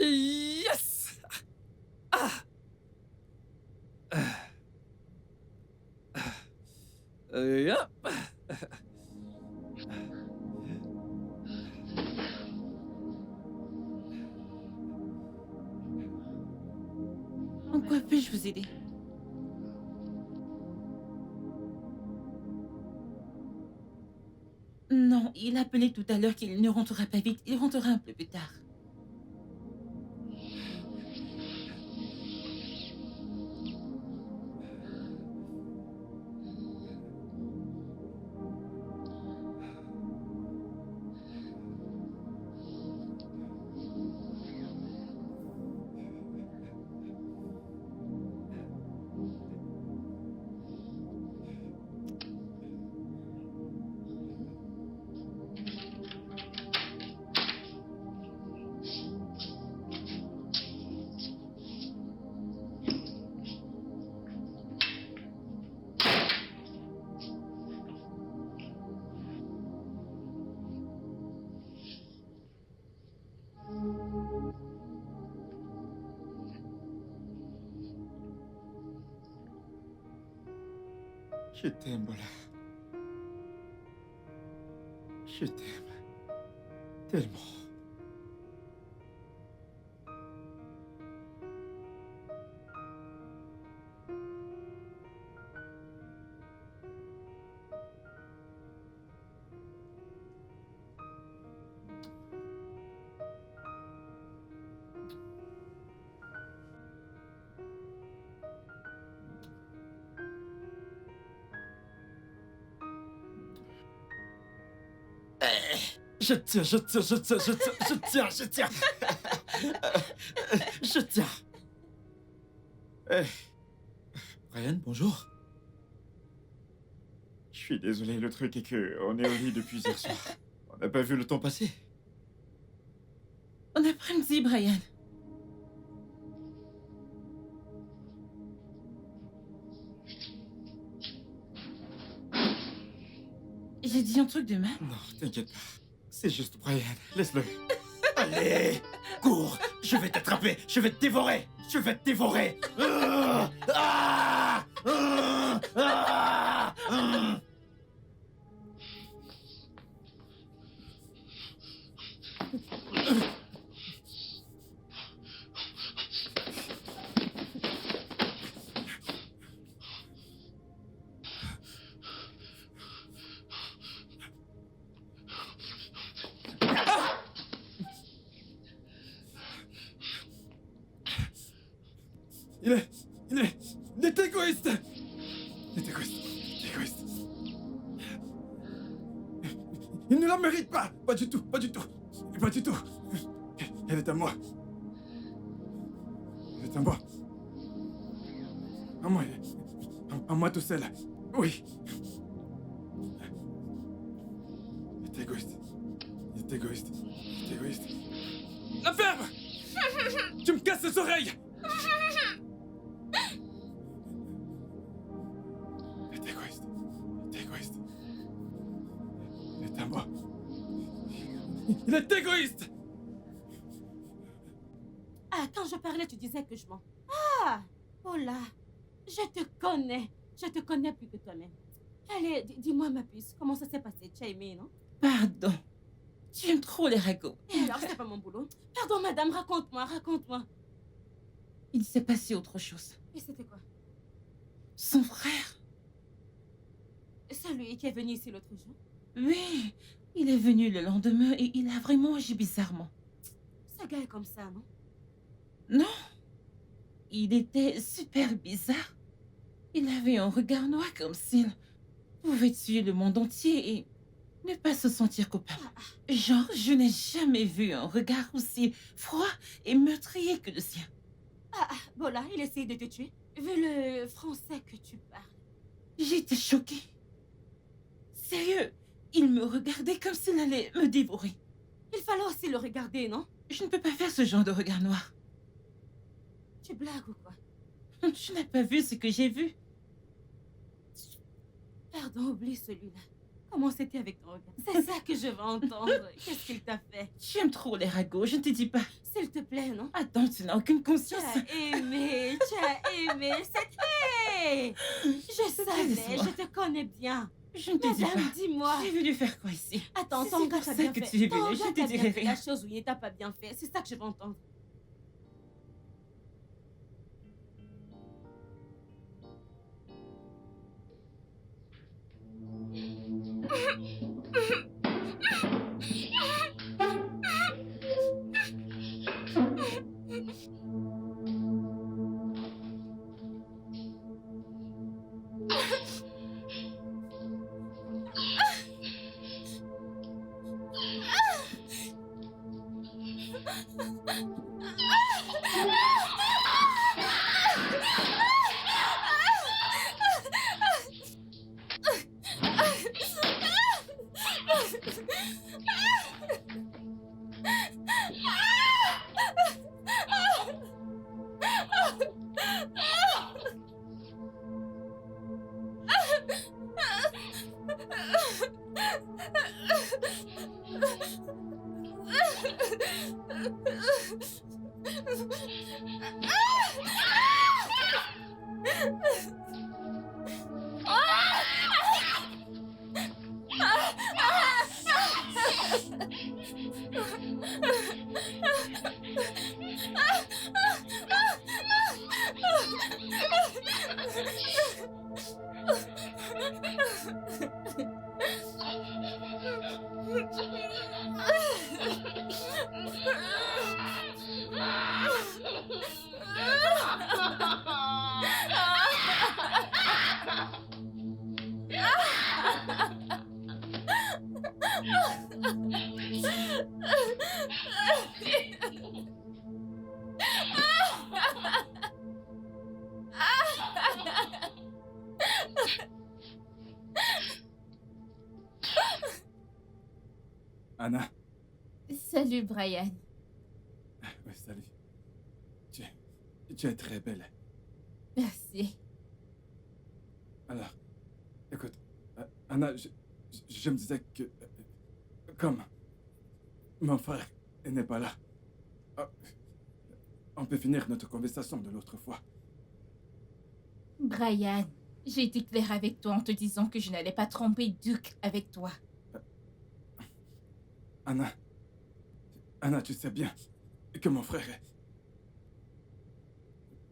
Speaker 2: Yes! Ah! Hop.
Speaker 3: En quoi puis-je vous aider? Non, il a appelé tout à l'heure qu'il ne rentrera pas vite. Il rentrera un peu plus tard.
Speaker 1: Je t'aime, Bola. Je t'aime. Tellement. Je tiens, je tiens, je tiens, je tiens, je tiens, je tiens. Je tiens. Brian, bonjour. Je suis désolé, le truc est que on est au lit depuis hier soir. On n'a pas vu le temps passer.
Speaker 3: Bon après-midi, Brian. J'ai dit un truc de mal.
Speaker 1: Non, t'inquiète pas. C'est juste Brian. Laisse-le. Allez, cours. Je vais t'attraper. Je vais te dévorer. Je vais te dévorer.
Speaker 2: Il est égoïste! Il est égoïste. Il est égoïste. Il ne la mérite pas! Pas du tout, pas du tout. Pas du tout. Elle est à moi. Elle est à moi. À moi. À moi tout seul. Oui. Il est égoïste. Il est égoïste. Il est égoïste. La ferme! Tu me casses les oreilles! Il est égoïste. Il est égoïste. Il est à moi. Il est égoïste!
Speaker 4: Ah, quand je parlais, tu disais que je mens. Ah, oh là, je te connais. Je te connais plus que toi-même. Allez, dis-moi, ma puce, comment ça s'est passé? Tu as aimé, non?
Speaker 3: Pardon. Tu aimes trop les ragots.
Speaker 4: Et alors, c'est pas mon boulot. Pardon, madame, raconte-moi, raconte-moi.
Speaker 3: Il s'est passé autre chose.
Speaker 4: Et c'était quoi?
Speaker 3: Son frère.
Speaker 4: Ça C'est lui qui est venu ici l'autre jour.
Speaker 3: Oui, il est venu le lendemain et il a vraiment agi bizarrement.
Speaker 4: Ce gars est comme ça, non?
Speaker 3: Non, il était super bizarre. Il avait un regard noir comme s'il pouvait tuer le monde entier et ne pas se sentir coupable. Genre, je n'ai jamais vu un regard aussi froid et meurtrier que le sien.
Speaker 4: Bola, il essaye de te tuer. Vu le français que tu parles.
Speaker 3: J'étais choquée. Sérieux, il me regardait comme s'il allait me dévorer.
Speaker 4: Il fallait aussi le regarder, non?
Speaker 3: Je ne peux pas faire ce genre de regard noir.
Speaker 4: Tu blagues ou quoi?
Speaker 3: Tu n'as pas vu ce que j'ai vu.
Speaker 4: Pardon, oublie celui-là. Comment c'était avec ton regard? C'est ça que je veux entendre. Qu'est-ce qu'il t'a fait?
Speaker 3: Tu aimes trop les ragots, je ne te dis pas.
Speaker 4: S'il te plaît, non?
Speaker 3: Attends, tu n'as aucune
Speaker 4: Tu
Speaker 3: conscience.
Speaker 4: as aimé, c'était... Je savais,
Speaker 3: Laisse-moi.
Speaker 4: je te connais bien.
Speaker 3: Je ne te dis
Speaker 4: Madame,
Speaker 3: pas.
Speaker 4: dis-moi.
Speaker 3: J'ai voulu faire quoi ici?
Speaker 4: Attends,
Speaker 3: Si
Speaker 4: ton
Speaker 3: c'est
Speaker 4: gars
Speaker 3: pour
Speaker 4: t'a
Speaker 3: ça
Speaker 4: bien
Speaker 3: que
Speaker 4: fait.
Speaker 3: tu es
Speaker 4: Ton
Speaker 3: venu, je
Speaker 4: gars
Speaker 3: ne te
Speaker 4: t'a
Speaker 3: dirai
Speaker 4: bien fait la
Speaker 3: rien.
Speaker 4: chose où il t'a pas bien fait. C'est ça que je veux entendre.
Speaker 2: Anna.
Speaker 5: Salut Brian.
Speaker 2: Oui, salut. Tu es très belle.
Speaker 5: Merci.
Speaker 2: Alors, écoute, Anna, je me disais que... comme mon frère n'est pas là, on peut finir notre conversation de l'autre fois.
Speaker 5: Brian, j'ai été claire avec toi en te disant que je n'allais pas tromper Duke avec toi.
Speaker 2: Anna, tu sais bien que mon frère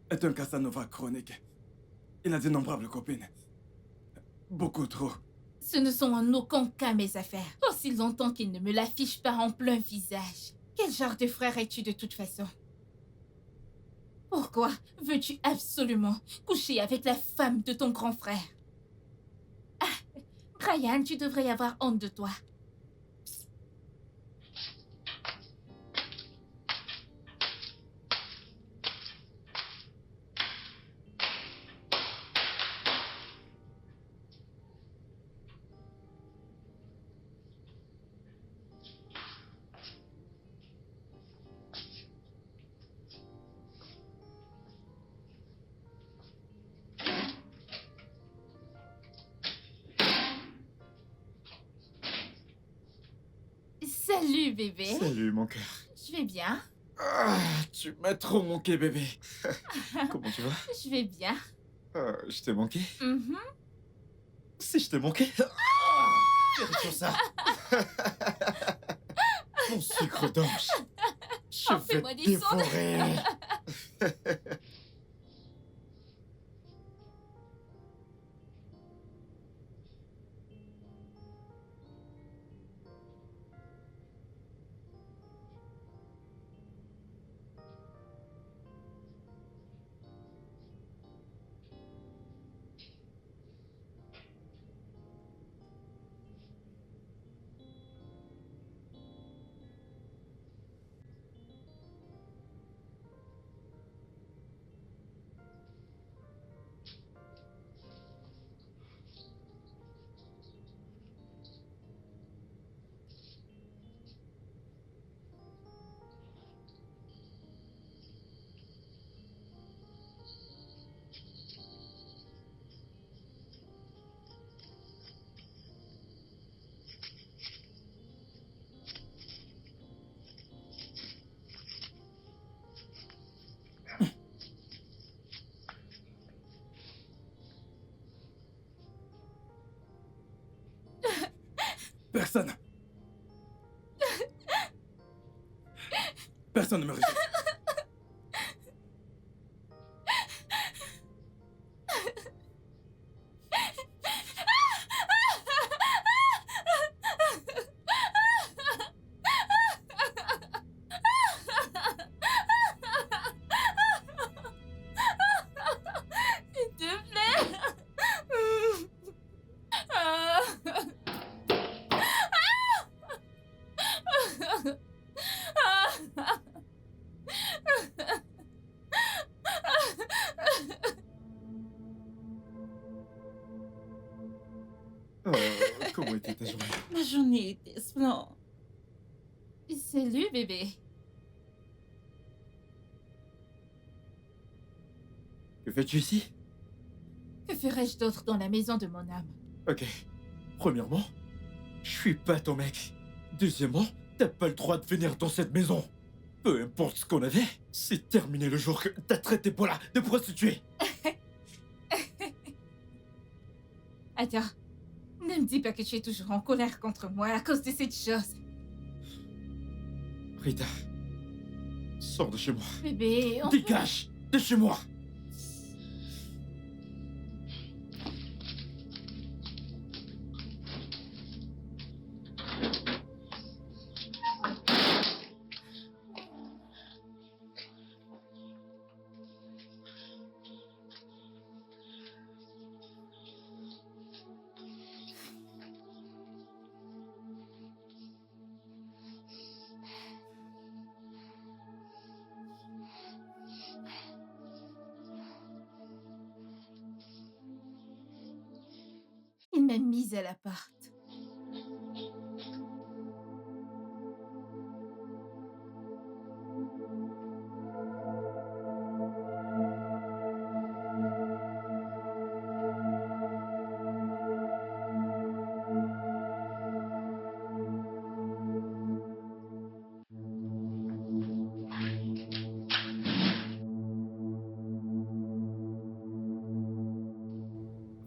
Speaker 2: est un Casanova chronique. Il a d'innombrables copines. Beaucoup trop.
Speaker 5: Ce ne sont en aucun cas mes affaires. Aussi longtemps qu'il ne me l'affiche pas en plein visage. Quel genre de frère es-tu de toute façon? Pourquoi veux-tu absolument coucher avec la femme de ton grand frère? Ah, Brian, tu devrais avoir honte de toi. Salut bébé.
Speaker 1: Salut, mon cœur.
Speaker 5: Je vais bien.
Speaker 1: Ah, tu m'as trop manqué, bébé. Comment tu vas?
Speaker 5: Je vais bien.
Speaker 1: Je t'ai manqué?
Speaker 5: Mhm.
Speaker 1: Si je t'ai manqué? Vérifie ça. Mon sucre d'orge. Je
Speaker 5: Oh,
Speaker 1: vais
Speaker 5: fais-moi
Speaker 1: te
Speaker 5: descendre.
Speaker 1: dévorer.
Speaker 2: Personne. Personne ne me rejette.
Speaker 5: S'il te plaît.
Speaker 1: Comment était ta journée?
Speaker 3: Ma journée était splendide.
Speaker 5: Salut, bébé.
Speaker 1: Que fais-tu ici?
Speaker 5: Que ferais-je d'autre dans la maison de mon âme?
Speaker 1: Ok. Premièrement, je suis pas ton mec. Deuxièmement, t'as pas le droit de venir dans cette maison. Peu importe ce qu'on avait, c'est terminé le jour que t'as traité Paula de prostituée.
Speaker 5: Attends, ne me dis pas que tu es toujours en colère contre moi à cause de cette chose.
Speaker 1: Rita, sors de chez moi.
Speaker 5: Bébé, on...
Speaker 1: Dégage de chez moi.
Speaker 5: Il m'a mise à l'appart.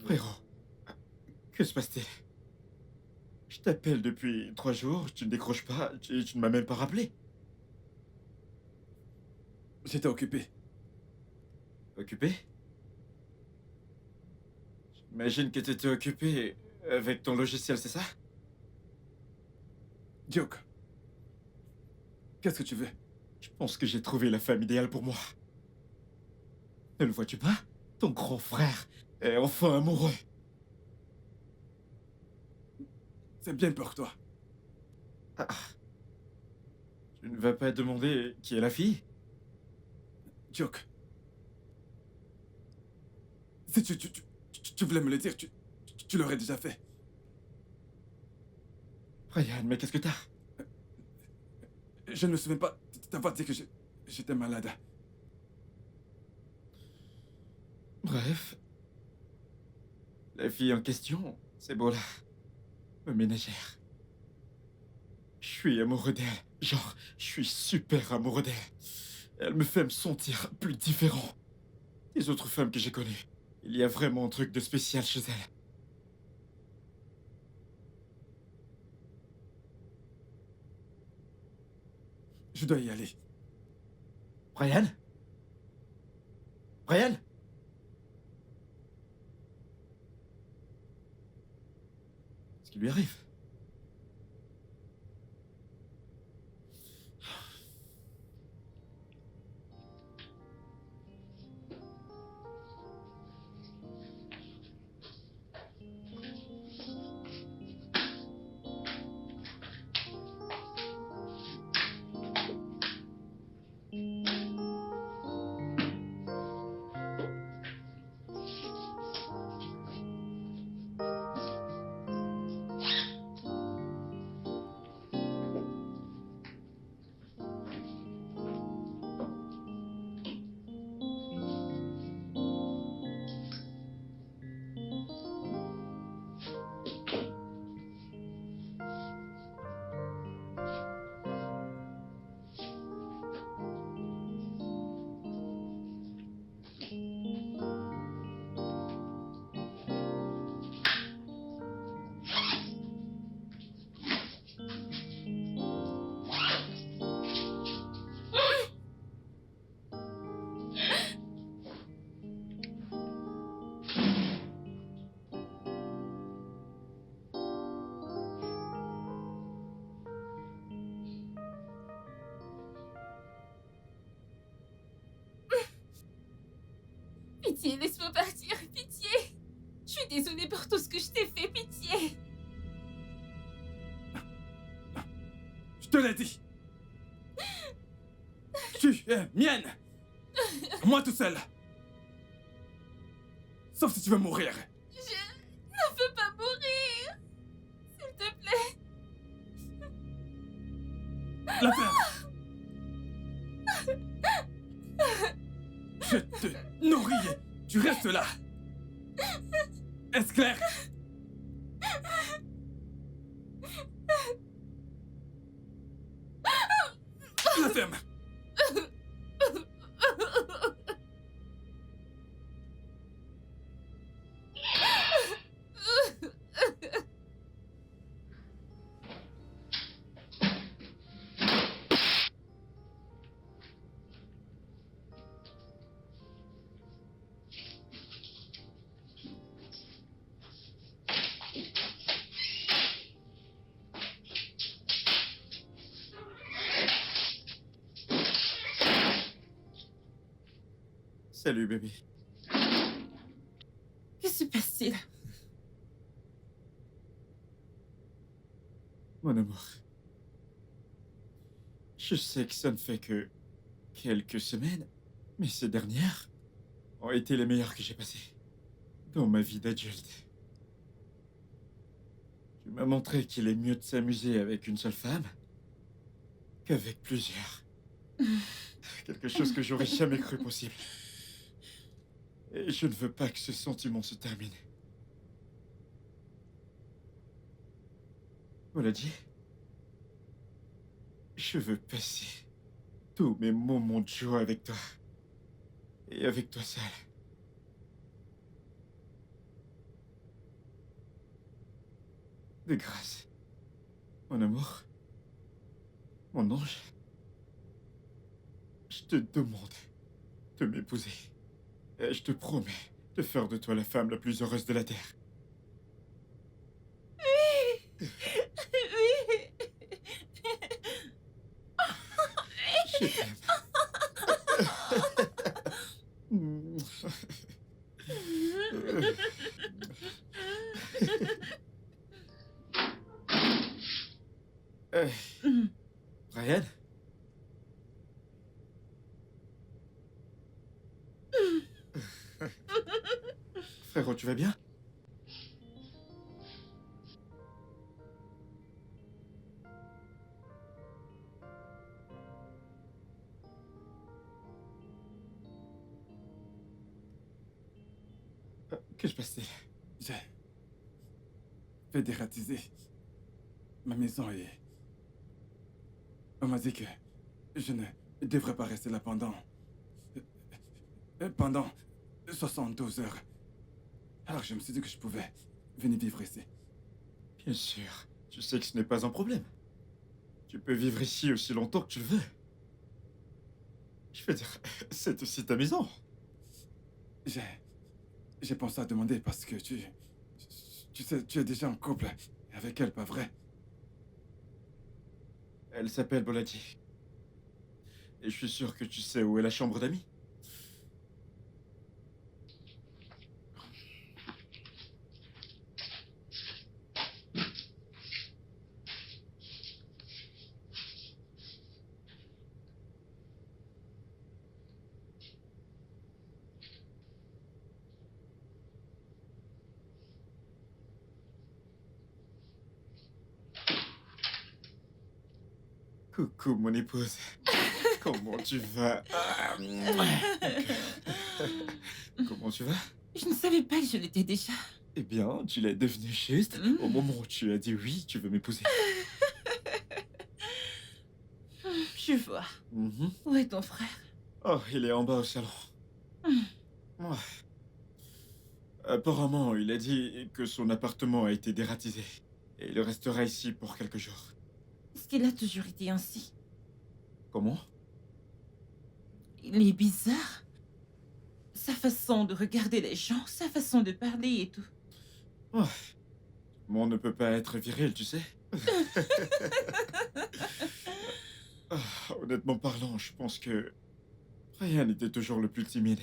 Speaker 1: Frérot, que se passe-t-il? Je t'appelle depuis 3 jours, tu ne décroches pas, tu ne m'as même pas rappelé.
Speaker 2: J'étais occupé.
Speaker 1: Occupé? J'imagine que t'étais occupé avec ton logiciel, c'est ça?
Speaker 2: Duke. Qu'est-ce que tu veux?
Speaker 1: Je pense que j'ai trouvé la femme idéale pour moi. Ne le vois-tu pas? Ton grand frère est enfin amoureux.
Speaker 2: C'est bien pour toi.
Speaker 1: Ah. Tu ne vas pas demander qui est la fille?
Speaker 2: Duke. Si tu voulais me le dire, tu l'aurais déjà fait.
Speaker 1: Ryan, mais qu'est-ce que t'as?
Speaker 2: Je ne me souviens pas t'avoir dit que j'étais malade.
Speaker 1: Bref. La fille en question, c'est Bola. Ma ménagère. Je suis amoureux d'elle. Genre, je suis super amoureux d'elle. Elle me fait me sentir plus différent des autres femmes que j'ai connues. Il y a vraiment un truc de spécial chez elle.
Speaker 2: Je dois y aller.
Speaker 1: Brian? Brian? Qu'est-ce qui lui arrive?
Speaker 5: Pitié, laisse-moi partir. Pitié. Je suis désolée pour tout ce que je t'ai fait. Pitié.
Speaker 2: Je te l'ai dit. Tu es mienne. Moi tout seul. Sauf si tu veux mourir.
Speaker 5: Je ne veux pas mourir. S'il te plaît.
Speaker 2: La ferme. Je te nourris. Tu restes là. Est-ce clair? La ferme.
Speaker 1: Salut, bébé.
Speaker 3: Que se passe-t-il?
Speaker 1: Mon amour. Je sais que ça ne fait que quelques semaines, mais ces dernières ont été les meilleures que j'ai passées dans ma vie d'adulte. Tu m'as montré qu'il est mieux de s'amuser avec une seule femme qu'avec plusieurs. Quelque chose que j'aurais jamais cru possible. Et je ne veux pas que ce sentiment se termine. Voilà dit. Je veux passer tous mes moments de joie avec toi. Et avec toi seul. De grâce. Mon amour. Mon ange. Je te demande de m'épouser. Et je te promets de faire de toi la femme la plus heureuse de la Terre.
Speaker 3: Oui.
Speaker 1: Je t'aime. Ryan? Frérot, tu vas bien? Que se passe-t-il?
Speaker 2: J'ai fait dératiser ma maison et on m'a dit que je ne devrais pas rester là pendant 72 heures. Alors je me suis dit que je pouvais venir vivre ici.
Speaker 1: Bien sûr, tu sais que ce n'est pas un problème. Tu peux vivre ici aussi longtemps que tu le veux. Je veux dire, c'est aussi ta maison.
Speaker 2: J'ai pensé à demander parce que tu sais, tu es déjà en couple avec elle, pas vrai?
Speaker 1: Elle s'appelle Boladi. Et je suis sûr que tu sais où est la chambre d'amis. Coucou, mon épouse. Comment tu vas? Comment tu vas?
Speaker 3: Je ne savais pas que je l'étais déjà.
Speaker 1: Eh bien, tu l'es devenu juste au moment où tu as dit oui, tu veux m'épouser.
Speaker 3: Je vois.
Speaker 1: Mhm.
Speaker 3: Où est ton frère?
Speaker 1: Oh, il est en bas au salon. Ouais. Apparemment, il a dit que son appartement a été dératisé. Et il restera ici pour quelques jours.
Speaker 3: Est-ce qu'il a toujours été ainsi?
Speaker 1: Comment?
Speaker 3: Il est bizarre. Sa façon de regarder les gens, sa façon de parler et tout.
Speaker 1: Ouais. On ne peut pas être viril, tu sais. Honnêtement parlant, je pense que Ryan était toujours le plus timide.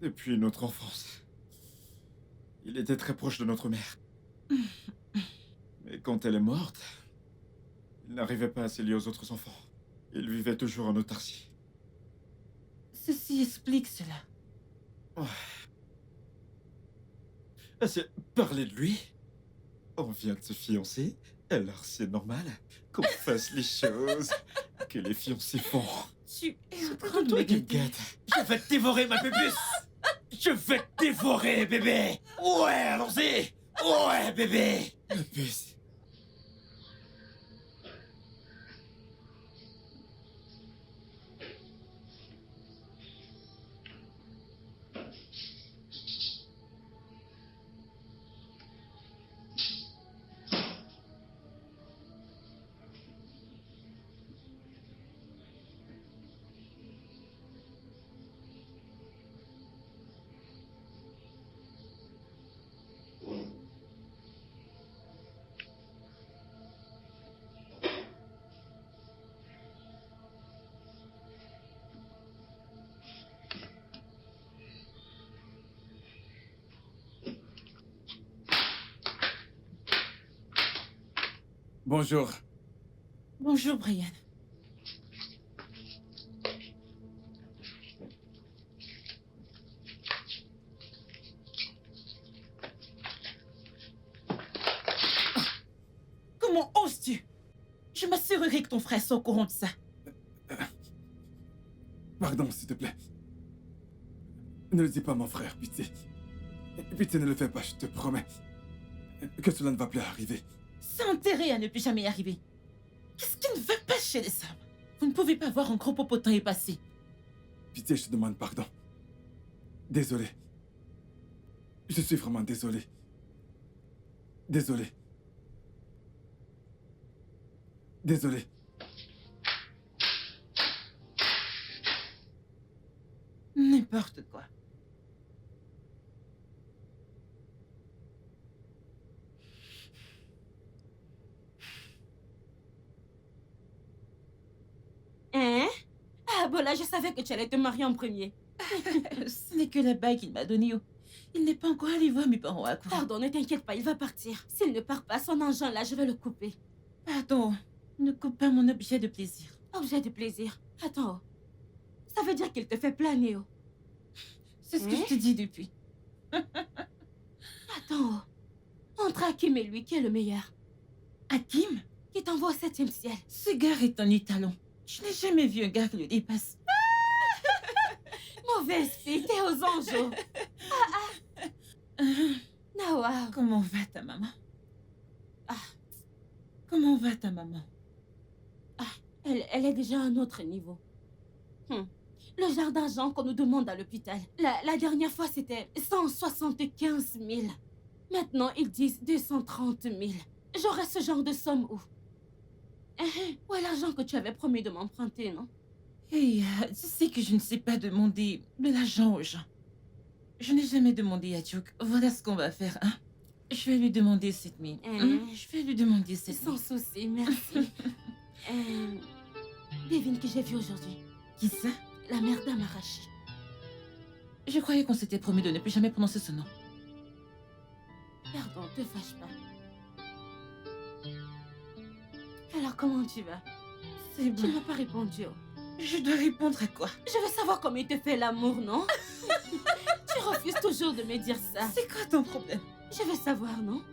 Speaker 1: depuis notre enfance. Il était très proche de notre mère. Mais quand elle est morte, il n'arrivait pas à se lier aux autres enfants. Il vivait toujours en autarcie.
Speaker 3: Ceci explique cela.
Speaker 1: C'est parler de lui. On vient de se fiancer, alors c'est normal qu'on fasse les choses que les fiancés font.
Speaker 3: Tu es en train de me
Speaker 1: Toi,
Speaker 3: guetter.
Speaker 1: Guinguette, je vais te dévorer, ma pépus. Je vais te dévorer, bébé. Ouais, allons-y. Ouais, bébé. Ma puce.
Speaker 2: Bonjour.
Speaker 3: Bonjour, Brian. Comment oses-tu? Je m'assurerai que ton frère soit au courant de ça.
Speaker 2: Pardon, s'il te plaît. Ne le dis pas, mon frère, pitié. Pitié, ne le fais pas, je te promets. Que cela ne va plus arriver.
Speaker 3: C'est intérêt à ne plus jamais y arriver. Qu'est-ce qui ne va pas chez les hommes? Vous ne pouvez pas voir un gros popotin est passé.
Speaker 2: Pitié, je te demande pardon. Désolé. Je suis vraiment désolé. Désolé. Désolé.
Speaker 3: N'importe quoi.
Speaker 4: Hein? Ah, Bola, je savais que tu allais te marier en premier.
Speaker 3: Ce n'est que la bague qu'il m'a donnée. Il n'est pas encore allé voir mes parents à court.
Speaker 4: Pardon, ne t'inquiète pas, il va partir. S'il ne part pas, son engin là, je vais le couper.
Speaker 3: Pardon, ne coupe pas mon objet de plaisir.
Speaker 4: Objet de plaisir. Attends, oh. Ça veut dire qu'il te fait planer, oh.
Speaker 3: C'est ce que je te dis depuis.
Speaker 4: Attends, oh. Entre Hakim et lui, qui est le meilleur?
Speaker 3: Hakim,
Speaker 4: Qui t'envoie au 7e ciel?
Speaker 3: ce gars est un étalon. Je n'ai jamais vu un gars qui le dépasse.
Speaker 4: Mauvaise fille, t'es aux anges, oh. Nawa.
Speaker 3: Comment va ta maman?
Speaker 4: Ah.
Speaker 3: Comment va ta maman?
Speaker 4: Elle est déjà à un autre niveau. Le genre d'argent qu'on nous demande à l'hôpital. La dernière fois, c'était 175 000. Maintenant, ils disent 230 000. J'aurais ce genre de somme où? Où est l'argent que tu avais promis de m'emprunter, non?
Speaker 3: Hey, tu sais que je ne sais pas demander de l'argent aux gens. Je n'ai jamais demandé à Duke. Voilà ce qu'on va faire, hein? Je vais lui demander 7 000. Je vais lui demander 7 000.
Speaker 4: Sans souci, merci. Devine qui j'ai vu aujourd'hui.
Speaker 3: Qui ça?
Speaker 4: La mère d'Amarachi.
Speaker 3: Je croyais qu'on s'était promis de ne plus jamais prononcer ce nom.
Speaker 4: Pardon, te fâche pas. Alors, comment tu vas?
Speaker 3: C'est
Speaker 4: Tu
Speaker 3: bon.
Speaker 4: ne m'as pas répondu, oh.
Speaker 3: Je dois répondre à quoi?
Speaker 4: Je veux savoir comment il te fait l'amour, non? Tu refuses toujours de me dire ça.
Speaker 3: C'est quoi ton problème?
Speaker 4: Je veux savoir, non?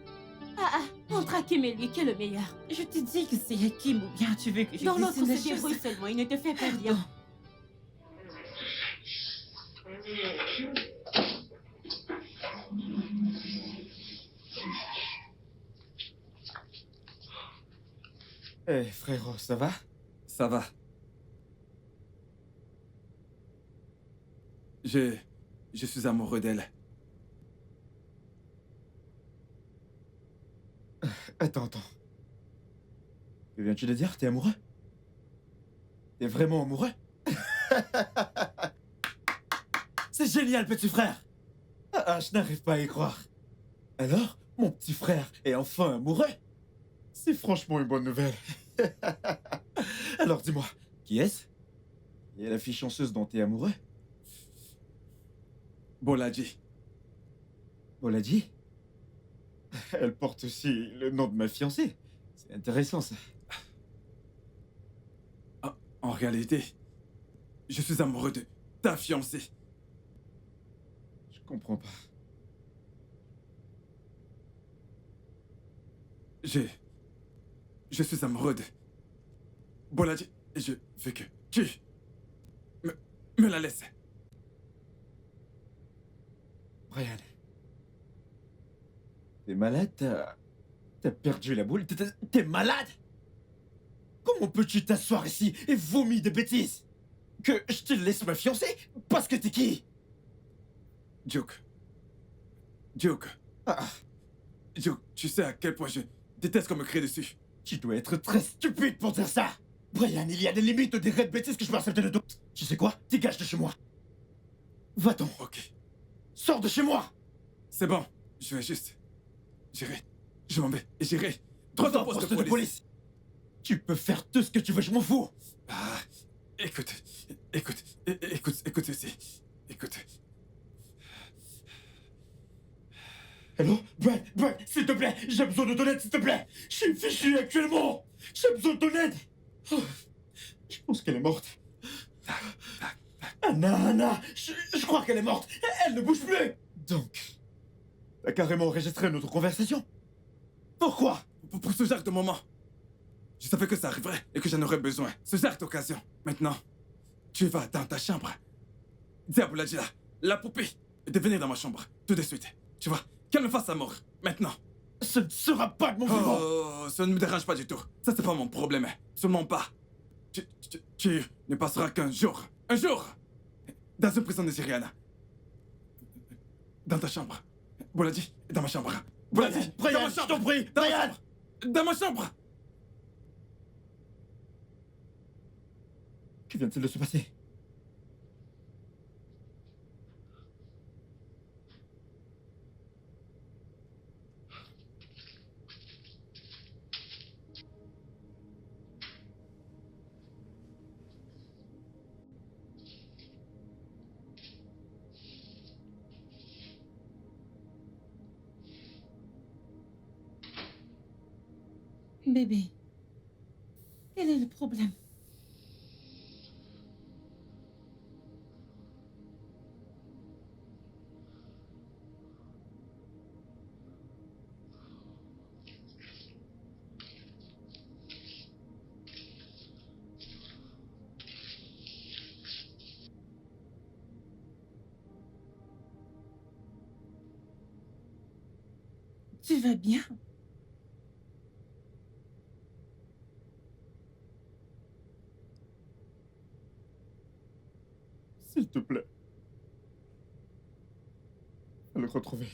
Speaker 4: Entre Hakim et lui, qui est le meilleur?
Speaker 3: Je t'ai dit que c'est Hakim ou bien tu veux que je
Speaker 4: Dans
Speaker 3: dise
Speaker 4: l'autre,
Speaker 3: la
Speaker 4: se
Speaker 3: chose?
Speaker 4: débrouille seulement, il ne te fait pas bien.
Speaker 1: Eh, frérot, ça va?
Speaker 2: Ça va. Je suis amoureux d'elle.
Speaker 1: Attends. Que viens-tu de dire? T'es amoureux? T'es vraiment amoureux? C'est génial, petit frère! Je n'arrive pas à y croire. Alors, mon petit frère est enfin amoureux? C'est franchement une bonne nouvelle. Alors dis-moi, qui est-ce? Qui est la fille chanceuse dont t'es amoureux?
Speaker 2: Boladji.
Speaker 1: Boladji? Elle porte aussi le nom de ma fiancée. C'est intéressant, ça.
Speaker 2: Ah, en réalité, je suis amoureux de ta fiancée.
Speaker 1: Je comprends pas.
Speaker 2: Je suis amoureux de Boladji et je veux que tu me la laisses.
Speaker 1: Brian. T'es malade? T'as perdu la boule? T'es malade? Comment peux-tu t'asseoir ici et vomir des bêtises? Que je te laisse ma fiancée? Parce que t'es qui?
Speaker 2: Duke. Duke.
Speaker 1: Ah,
Speaker 2: Duke, tu sais à quel point je déteste qu'on me crie dessus.
Speaker 1: tu dois être très stupide pour dire ça! Brian, il y a des limites aux degrés de bêtises que je peux accepter de toi. Tu sais quoi? Dégage de chez moi. Va-t'en.
Speaker 2: Ok,
Speaker 1: Sors de chez moi!
Speaker 2: c'est bon. Je vais juste... J'irai. Je m'en vais et j'irai. Droit
Speaker 1: Va
Speaker 2: au
Speaker 1: au
Speaker 2: poste de police.
Speaker 1: Tu peux faire tout ce que tu veux, je m'en fous!
Speaker 2: Ah, écoute ceci. Écoute.
Speaker 1: Hello? Brian, s'il te plaît! J'ai besoin de ton aide, s'il te plaît! Je suis fichu actuellement! J'ai besoin de ton aide! Oh, je pense qu'elle est morte. Anna, je crois qu'elle est morte. Elle ne bouge plus. Donc, t'as carrément enregistré notre conversation? Pourquoi?
Speaker 2: Pour ce genre de moment, je savais que ça arriverait et que j'en aurais besoin. Ce genre d'occasion. Maintenant, tu vas dans ta chambre. Dis à Boladji là, la poupée, de venir dans ma chambre, tout de suite. Tu vois, qu'elle me fasse sa mort. Maintenant.
Speaker 1: Ce ne sera pas de mon vivant.
Speaker 2: Oh, ça ne me dérange pas du tout. Ça, c'est pas mon problème. Seulement pas. Tu ne passeras qu'un jour. Un jour! Dans une prison nigériane. Dans ta chambre. Boladji, dans ma chambre. Boladji, dans
Speaker 1: Brian,
Speaker 2: ma
Speaker 1: je
Speaker 2: chambre.
Speaker 1: t'en prie,
Speaker 2: Dans ma
Speaker 1: Brian.
Speaker 2: chambre. Dans ma chambre.
Speaker 1: Que vient-il de se passer?
Speaker 3: Bébé, quel est le problème? Tu vas bien?
Speaker 1: S'il te plaît. À le retrouver.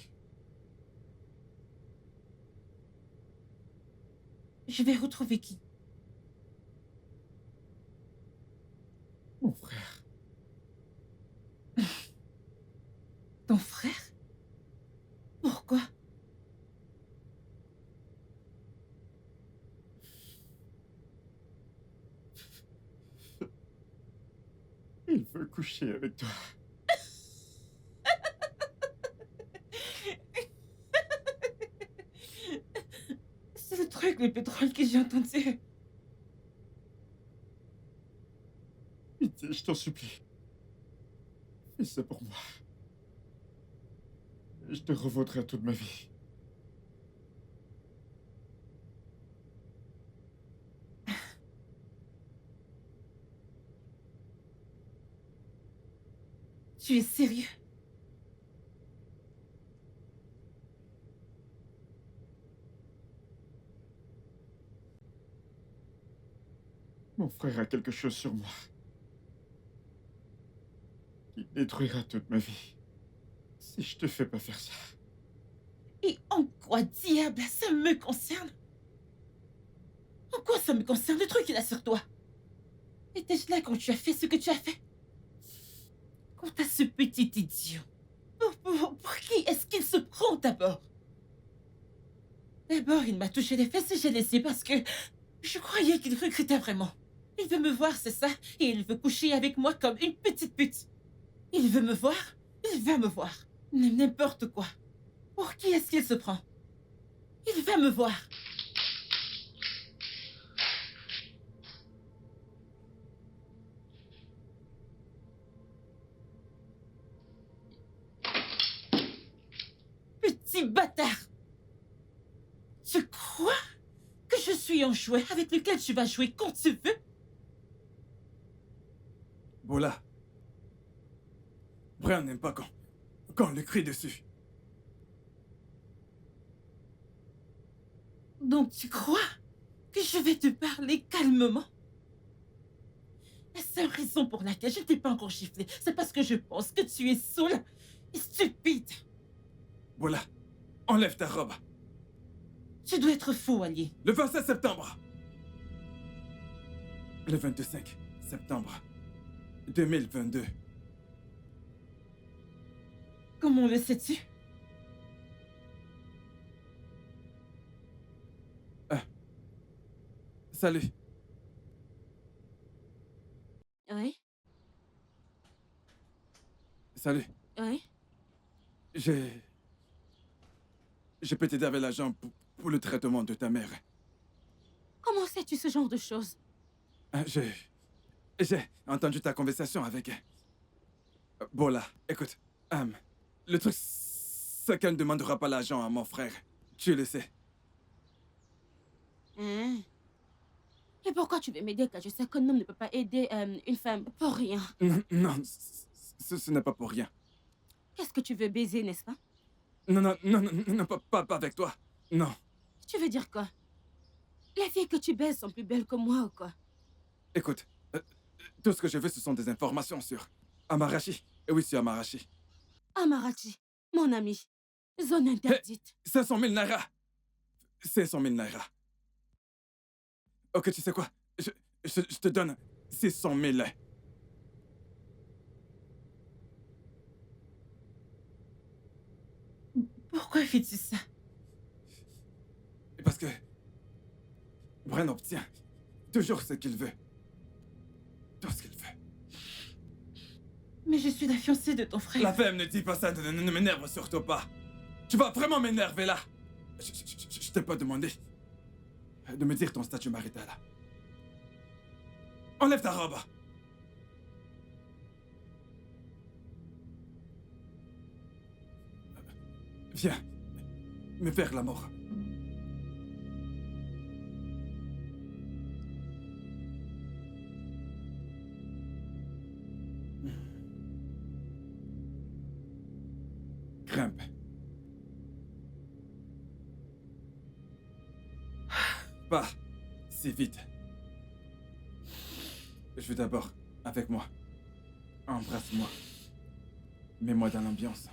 Speaker 3: Je vais retrouver qui?
Speaker 1: Mon frère.
Speaker 3: Ton frère? Pourquoi?
Speaker 1: Il veut coucher avec toi.
Speaker 3: C'est le truc le plus drôle que j'ai entendu.
Speaker 1: Pitié, je t'en supplie. Fais ça pour moi. Je te revaudrai toute ma vie.
Speaker 3: Tu es sérieux?
Speaker 1: Mon frère a quelque chose sur moi. Qui détruira toute ma vie. Si je te fais pas faire ça.
Speaker 3: Et en quoi, diable, ça me concerne? En quoi ça me concerne le truc qu'il a sur toi? Étais-je là quand tu as fait ce que tu as fait? Quant à ce petit idiot, pour qui est-ce qu'il se prend d'abord? D'abord, il m'a touché les fesses et j'ai laissé parce que je croyais qu'il recrutait vraiment. Il veut me voir, c'est ça, et il veut coucher avec moi comme une petite pute. Il veut me voir, Il va me voir. N'importe quoi. Pour qui est-ce qu'il se prend? Il va me voir. Petit bâtard! Tu crois que je suis un jouet avec lequel tu vas jouer quand tu veux?
Speaker 2: Bola. Brian n'aime pas quand on lui crie dessus.
Speaker 3: Donc tu crois que je vais te parler calmement? La seule raison pour laquelle je ne t'ai pas encore giflé, c'est parce que je pense que tu es saoul et stupide.
Speaker 2: Bola, enlève ta robe.
Speaker 3: Tu dois être fou, allié.
Speaker 2: Le 27 septembre. Le 25 septembre 2022.
Speaker 3: Comment le sais-tu?
Speaker 2: Salut.
Speaker 4: Oui,
Speaker 2: Salut.
Speaker 4: oui.
Speaker 2: Je peux t'aider avec l'argent pour le traitement de ta mère.
Speaker 4: Comment sais-tu ce genre de choses?
Speaker 2: J'ai entendu ta conversation avec... Bola, écoute. Le truc, c'est qu'elle ne demandera pas l'argent à mon frère. Tu le sais.
Speaker 4: Hein? Et pourquoi tu veux m'aider quand je sais qu'un homme ne peut pas aider une femme pour rien?
Speaker 2: Non, ce n'est pas pour rien.
Speaker 4: Qu'est-ce que tu veux baiser, n'est-ce pas?
Speaker 2: Non, pas avec toi. Non.
Speaker 4: Tu veux dire quoi? Les filles que tu baises sont plus belles que moi ou quoi?
Speaker 2: Écoute, tout ce que je veux, ce sont des informations sur Amarachi. Et oui, sur Amarachi.
Speaker 4: Amarachi, mon ami. Zone interdite.
Speaker 2: 500 000 naira. 500 000 naira. Ok, tu sais quoi? Je te donne 600 000.
Speaker 3: Pourquoi fais-tu ça?
Speaker 2: Parce que Brian obtient toujours ce qu'il veut. Tout ce qu'il veut.
Speaker 3: Mais je suis la fiancée de ton frère.
Speaker 2: La femme ne dit pas ça, ne m'énerve surtout pas. Tu vas vraiment m'énerver là. Je t'ai pas demandé de me dire ton statut marital. Enlève ta robe. Viens, me faire l'amour. Grimpe. Pas si vite. Je veux d'abord avec moi. Embrasse-moi. Mets-moi dans l'ambiance.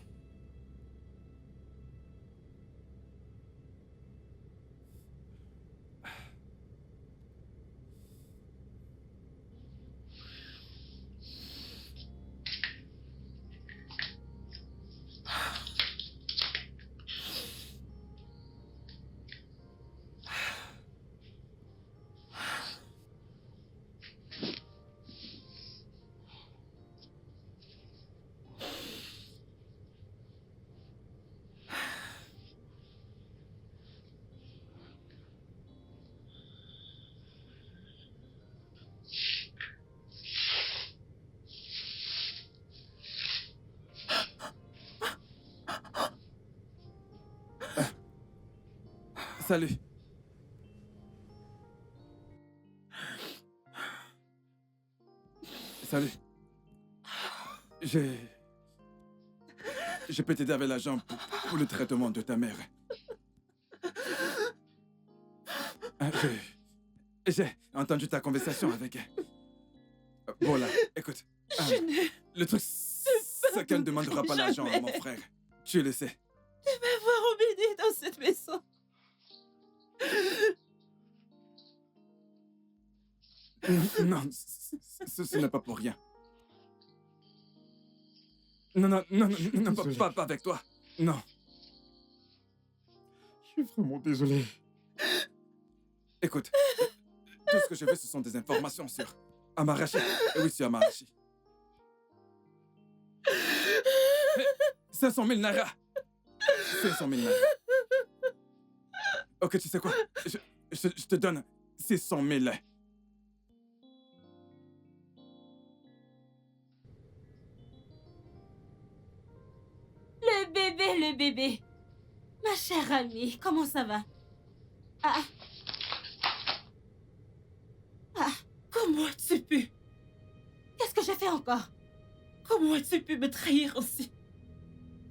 Speaker 2: Salut. Salut. Je peux t'aider avec l'argent pour le traitement de ta mère. J'ai entendu ta conversation avec... Voilà, écoute. Le truc, c'est qu'elle ne demandera pas l'argent à mon frère. Tu le sais.
Speaker 3: Tu vas voir Obédé dans cette maison.
Speaker 2: Non, ce n'est pas pour rien. Non,
Speaker 1: Désolé.
Speaker 2: pas avec toi. Non.
Speaker 1: Je suis vraiment désolé.
Speaker 2: Écoute, tout ce que je veux, ce sont des informations sur Amarachi. Et oui, sur Amarachi. 500 000 naira. 500 000 naira. Ok, tu sais quoi? Je te donne 600 000.
Speaker 4: Le bébé. Ma chère amie, comment ça va? Ah.
Speaker 3: Comment as-tu pu?
Speaker 4: Qu'est-ce que j'ai fait encore?
Speaker 3: Comment as-tu pu me trahir aussi?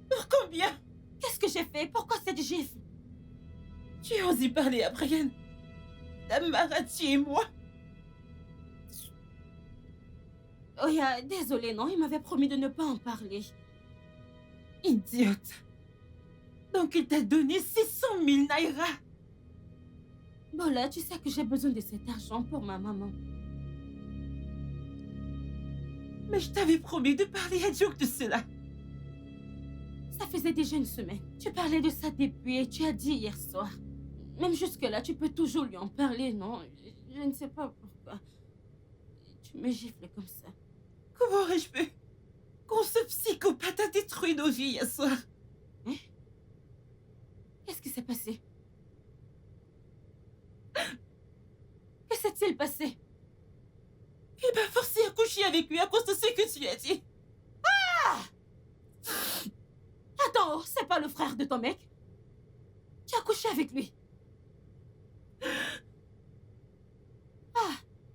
Speaker 3: Pour combien?
Speaker 4: Qu'est-ce que j'ai fait? Pourquoi cette gifle?
Speaker 3: Tu as osé parler à Brian, Marati et moi?
Speaker 4: Oya, désolée, non, il m'avait promis de ne pas en parler.
Speaker 3: Idiote. Donc il t'a donné 600 000 naira.
Speaker 4: Bola, tu sais que j'ai besoin de cet argent pour ma maman.
Speaker 3: Mais je t'avais promis de parler à Duke de cela.
Speaker 4: Ça faisait déjà une semaine. Tu parlais de ça depuis et tu as dit hier soir. Même jusque-là, tu peux toujours lui en parler, non? Je ne sais pas pourquoi. Tu me gifles comme ça.
Speaker 3: Comment aurais-je pu? Quand ce psychopathe a détruit nos vies hier soir.
Speaker 4: Hein? Qu'est-ce qui s'est passé? Que s'est-il passé?
Speaker 3: Il m'a forcé à coucher avec lui à cause de ce que tu as dit.
Speaker 4: Attends, c'est pas le frère de ton mec? Tu as couché avec lui?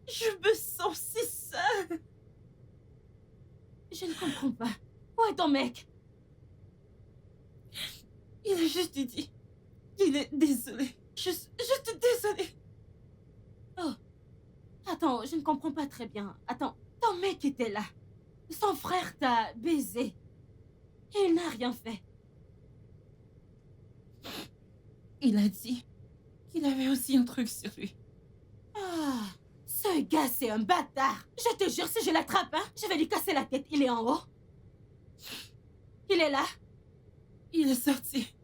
Speaker 3: Je me sens si seule.
Speaker 4: Je ne comprends pas. Où est ton mec?
Speaker 3: Il a juste dit qu'il est désolé. Juste désolé.
Speaker 4: Oh. Attends, je ne comprends pas très bien. Attends, ton mec était là. Son frère t'a baisé. Et il n'a rien fait.
Speaker 3: Il a dit qu'il avait aussi un truc sur lui.
Speaker 4: Ah, ce gars, c'est un bâtard. Je te jure, si je l'attrape, hein, je vais lui casser la tête. Il est en haut. Il est là.
Speaker 3: Il est sorti.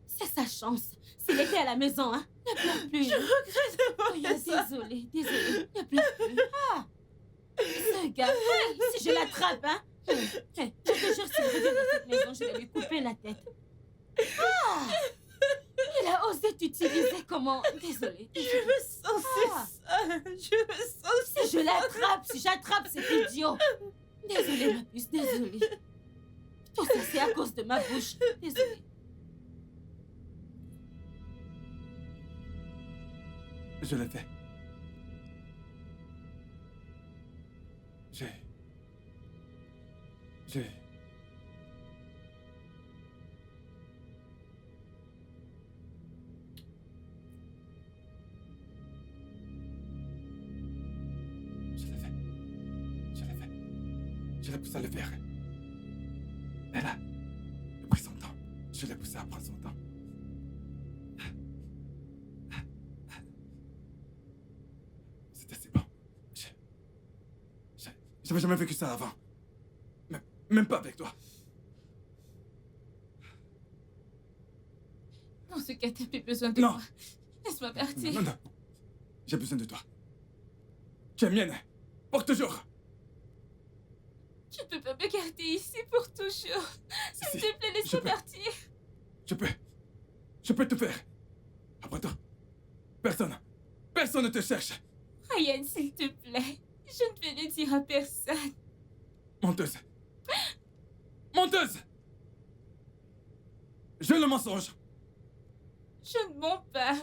Speaker 4: C'est sa chance. S'il était à la maison, hein, ne pleure plus.
Speaker 3: Je regrette de
Speaker 4: Oh,
Speaker 3: voir ça.
Speaker 4: désolée. Ne pleure plus. Ah, ce gars, si je l'attrape, hein, je te jure, s'il revient dans cette maison, je vais lui couper la tête. Ah, il a osé t'utiliser comment... Désolée.
Speaker 3: Je me sens si seule. Je me sens
Speaker 4: Si j'attrape cet idiot. Désolée, ma puce, désolée. Tout ça, c'est à cause de ma bouche. Désolée.
Speaker 2: Je l'ai fait. Je l'ai poussé à le faire. Elle a pris son temps. Je l'ai poussé à prendre son temps. C'était si bon. J'avais jamais vécu ça avant. Même pas avec toi.
Speaker 5: Dans ce cas, t'as plus besoin de
Speaker 2: Non.
Speaker 5: moi. Laisse-moi partir.
Speaker 2: Non. J'ai besoin de toi. Tu es mienne. Pour toujours.
Speaker 5: Tu ne peux pas me garder ici pour toujours. S'il te plaît,
Speaker 2: je
Speaker 5: laisse-moi
Speaker 2: peux.
Speaker 5: partir.
Speaker 2: Je peux tout faire. Après toi, personne ne te cherche.
Speaker 5: Ryan, s'il te plaît. Je ne vais le dire à personne.
Speaker 2: Menteuse. Je le mensonge.
Speaker 5: Je ne mens pas.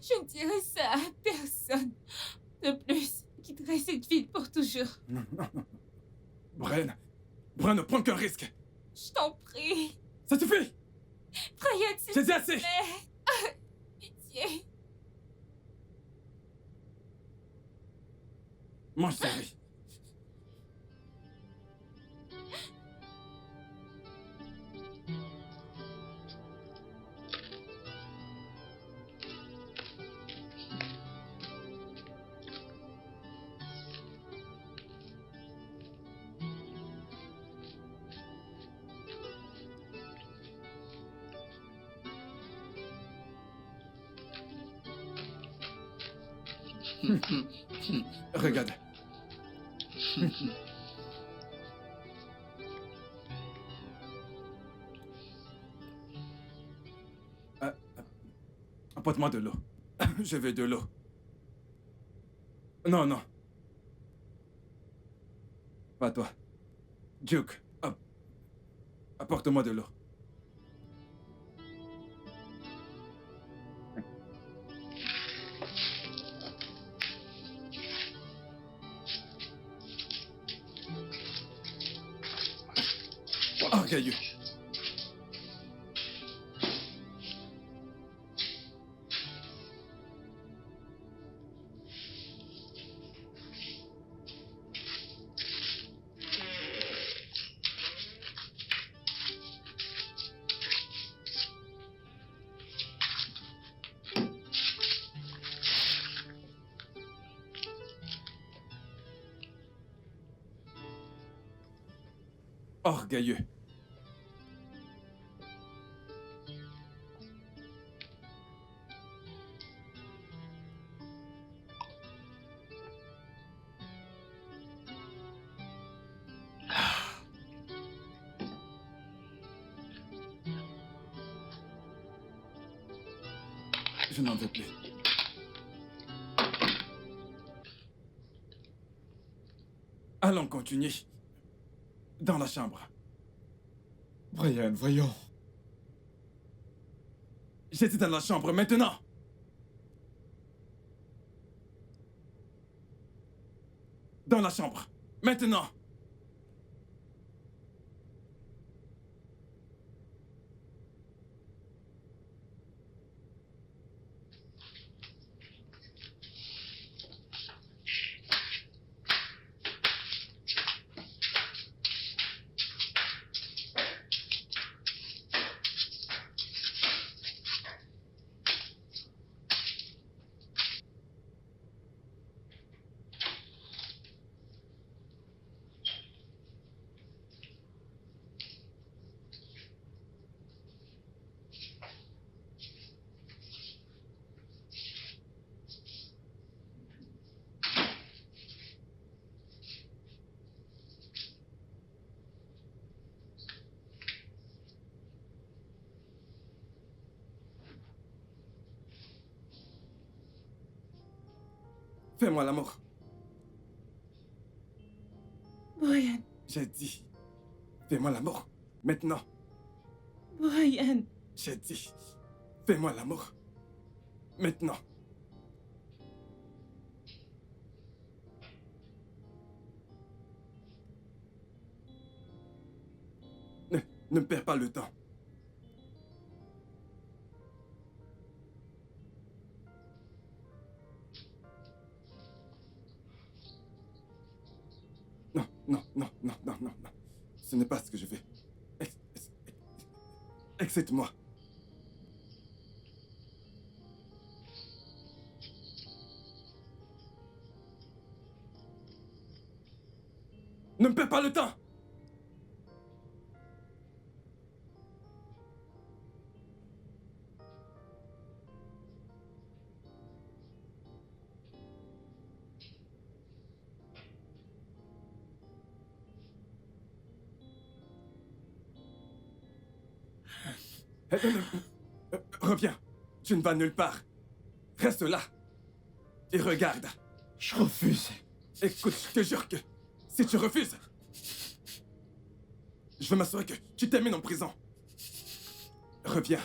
Speaker 5: Je ne dirai ça à personne. De plus, je quitterai cette ville pour toujours.
Speaker 2: Non. Brian, ne prends qu'un risque.
Speaker 5: Je t'en prie.
Speaker 2: Ça suffit.
Speaker 5: Brian, s'il
Speaker 2: J'ai dit
Speaker 5: te
Speaker 2: assez.
Speaker 5: plaît. Pitié.
Speaker 2: Mange, chérie. Regarde. Apporte-moi de l'eau. Je veux de l'eau. Non, non. Pas toi. Duke, apporte-moi de l'eau. Orgueilleux. Orgueilleux. Je n'en veux plus. Allons continuer. Dans la chambre.
Speaker 1: Brian, voyons.
Speaker 2: J'étais dans la chambre maintenant. Dans la chambre. Maintenant. Fais-moi l'amour.
Speaker 3: Brian,
Speaker 2: J'ai dit. Fais-moi l'amour. Maintenant.
Speaker 3: Brian,
Speaker 2: J'ai dit. Fais-moi l'amour. Maintenant. Ne perds pas le temps. Non, non, non, non, non, non, non. Ce n'est pas ce que je veux. Excite-moi. Ne me perds pas le temps. Reviens. Tu ne vas nulle part. Reste là. Et regarde.
Speaker 1: Je refuse.
Speaker 2: Écoute, je te jure que si tu refuses, je veux m'assurer que tu termines en prison. Reviens.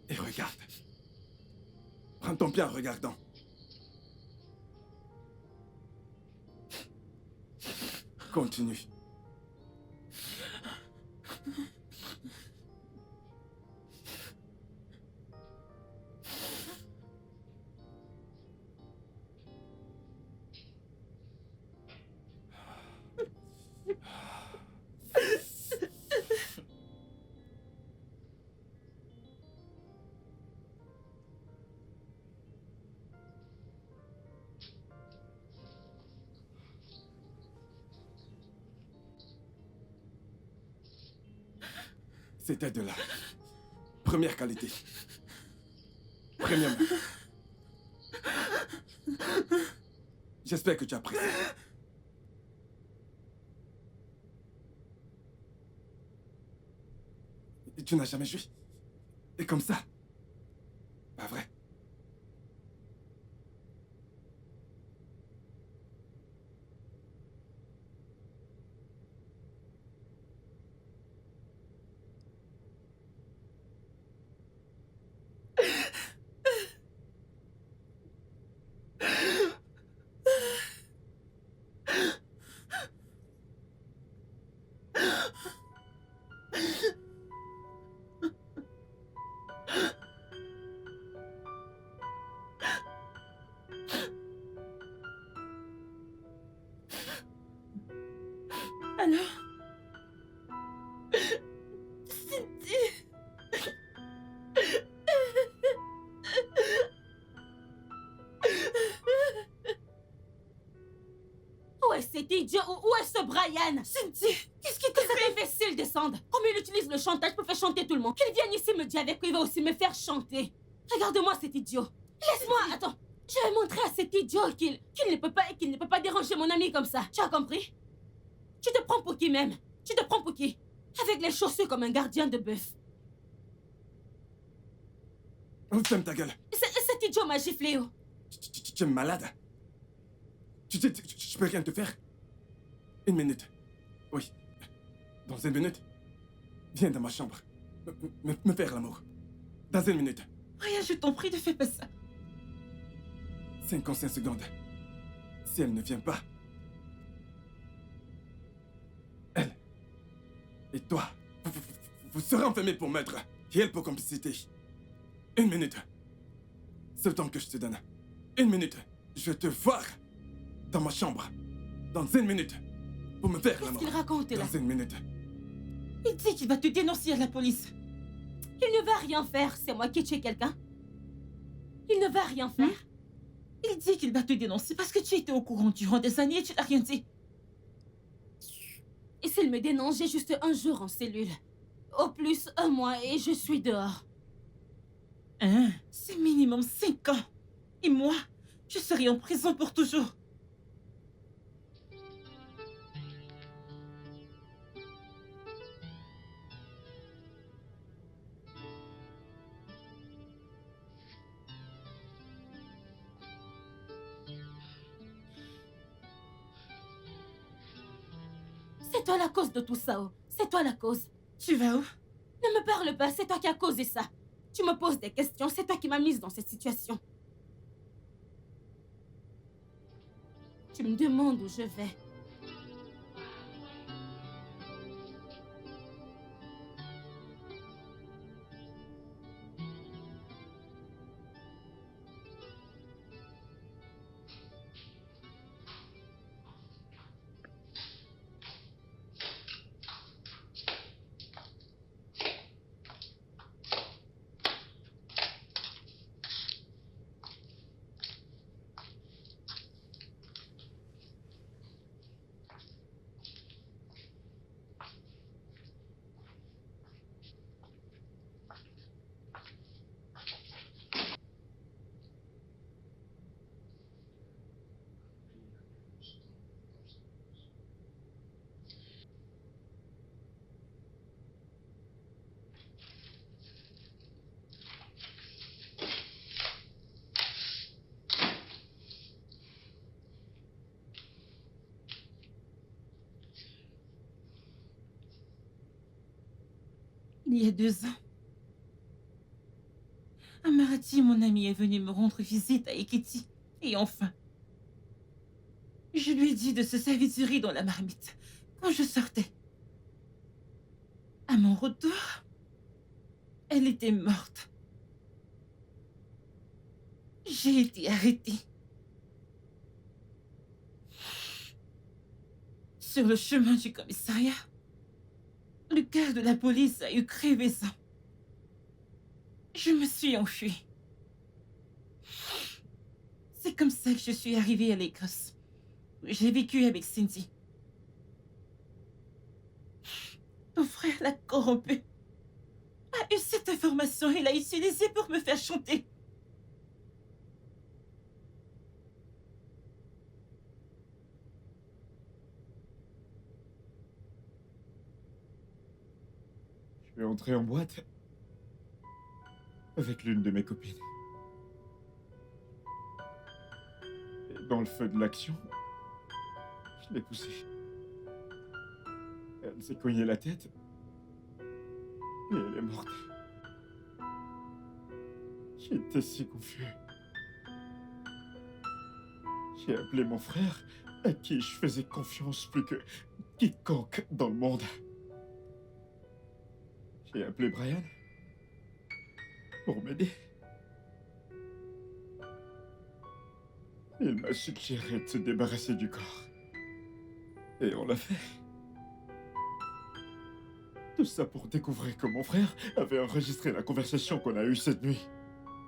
Speaker 2: Et regarde. Prends ton pied en regardant. Continue. C'était de la première qualité. Premium. J'espère que tu apprécies. Et tu n'as jamais joué. Et comme ça. Pas vrai?
Speaker 3: Alors? Cindy!
Speaker 4: Où est cet idiot? Où est ce Brian?
Speaker 3: Cynthia, qu'est-ce qui
Speaker 4: Que
Speaker 3: t'arrive?
Speaker 4: cet imbécile descende. Comme il utilise le chantage pour faire chanter tout le monde. Qu'il vienne ici me dire avec qu'il va aussi me faire chanter. Regarde-moi cet idiot. Laisse-moi, attends. Je vais montrer à cet idiot qu'il ne peut pas déranger mon ami comme ça. Tu as compris? Tu te prends pour qui même? Tu te prends pour qui? Avec les chaussures comme un gardien de bœuf.
Speaker 2: Ferme ta gueule.
Speaker 4: Cet idiot m'a giflé, oh.
Speaker 2: Tu es malade. Je peux rien te faire. Une minute. Oui. Dans une minute. Viens dans ma chambre. Me faire l'amour. Dans une minute.
Speaker 3: Rien, je t'en prie, ne fais pas ça.
Speaker 2: 55 secondes. Si elle ne vient pas, elle et toi, vous serez enfermés pour meurtre et elle pour complicité. Une minute. C'est le temps que je te donne. Une minute. Je vais te voir dans ma chambre. Dans une minute. Pour me faire
Speaker 4: Qu'est-ce
Speaker 2: l'amour.
Speaker 4: qu'il raconte là?
Speaker 2: Dans une minute.
Speaker 3: Il dit qu'il va te dénoncer à la police.
Speaker 4: Il ne va rien faire. C'est moi qui ai tué quelqu'un. Il ne va rien faire.
Speaker 3: Il dit qu'il va te dénoncer parce que tu étais au courant durant des années et tu n'as rien dit.
Speaker 4: Et s'il me dénonce, j'ai juste un jour en cellule. Au plus, 1 mois et je suis dehors.
Speaker 3: Hein? C'est minimum 5 ans. Et moi, je serai en prison pour toujours.
Speaker 4: C'est toi la cause de tout ça, oh. C'est toi la cause.
Speaker 3: Tu vas où?
Speaker 4: Ne me parle pas, c'est toi qui as causé ça. Tu me poses des questions, c'est toi qui m'as mise dans cette situation. Tu me demandes où je vais.
Speaker 3: Il y a 2 ans, Amarati, mon ami, est venu me rendre visite à Ekiti. Et enfin, je lui ai dit de se servir du riz dans la marmite quand je sortais. À mon retour, elle était morte. J'ai été arrêtée. Sur le chemin du commissariat, le gars de la police a eu crevaison. Je me suis enfuie. C'est comme ça que je suis arrivée à l'Écosse, où j'ai vécu avec Cindy. Ton frère l'a corrompu. A eu cette information et l'a utilisée pour me faire chanter.
Speaker 1: Je vais entrer en boîte avec l'une de mes copines. dans le feu de l'action, je l'ai poussée. Elle s'est cognée la tête et elle est morte. J'étais si confus. J'ai appelé mon frère, à qui je faisais confiance plus que quiconque dans le monde. J'ai appelé Brian pour m'aider. Il m'a suggéré de se débarrasser du corps. Et on l'a fait. Tout ça pour découvrir que mon frère avait enregistré la conversation qu'on a eue cette nuit.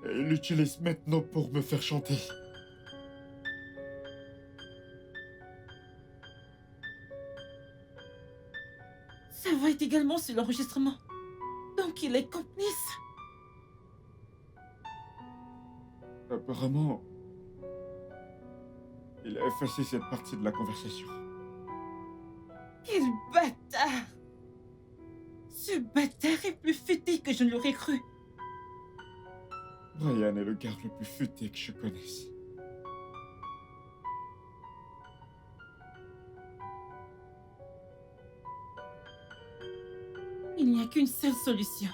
Speaker 1: Et il l'utilise maintenant pour me faire chanter.
Speaker 3: Sa voix est également sur l'enregistrement. Donc il est complice.
Speaker 1: Apparemment, il a effacé cette partie de la conversation.
Speaker 3: Quel bâtard! Ce bâtard est plus futé que je ne l'aurais cru.
Speaker 1: Brian est le garde le plus futé que je connaisse.
Speaker 3: Il n'y a qu'une seule solution.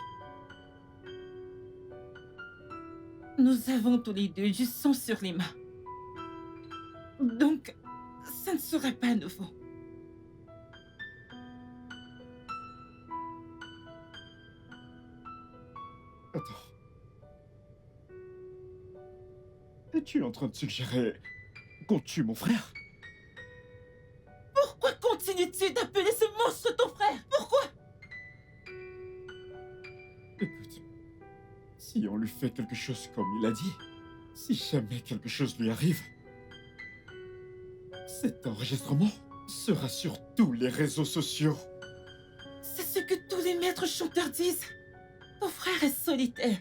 Speaker 3: Nous avons tous les deux du sang sur les mains. Donc, ça ne sera pas nouveau.
Speaker 1: Attends. Es-tu en train de suggérer qu'on tue mon frère?
Speaker 3: Pourquoi continues-tu d'appeler ce monstre ton frère? Pourquoi?
Speaker 1: Écoute, si on lui fait quelque chose comme il a dit, si jamais quelque chose lui arrive, cet enregistrement sera sur tous les réseaux sociaux.
Speaker 3: C'est ce que tous les maîtres chanteurs disent. Ton frère est solitaire.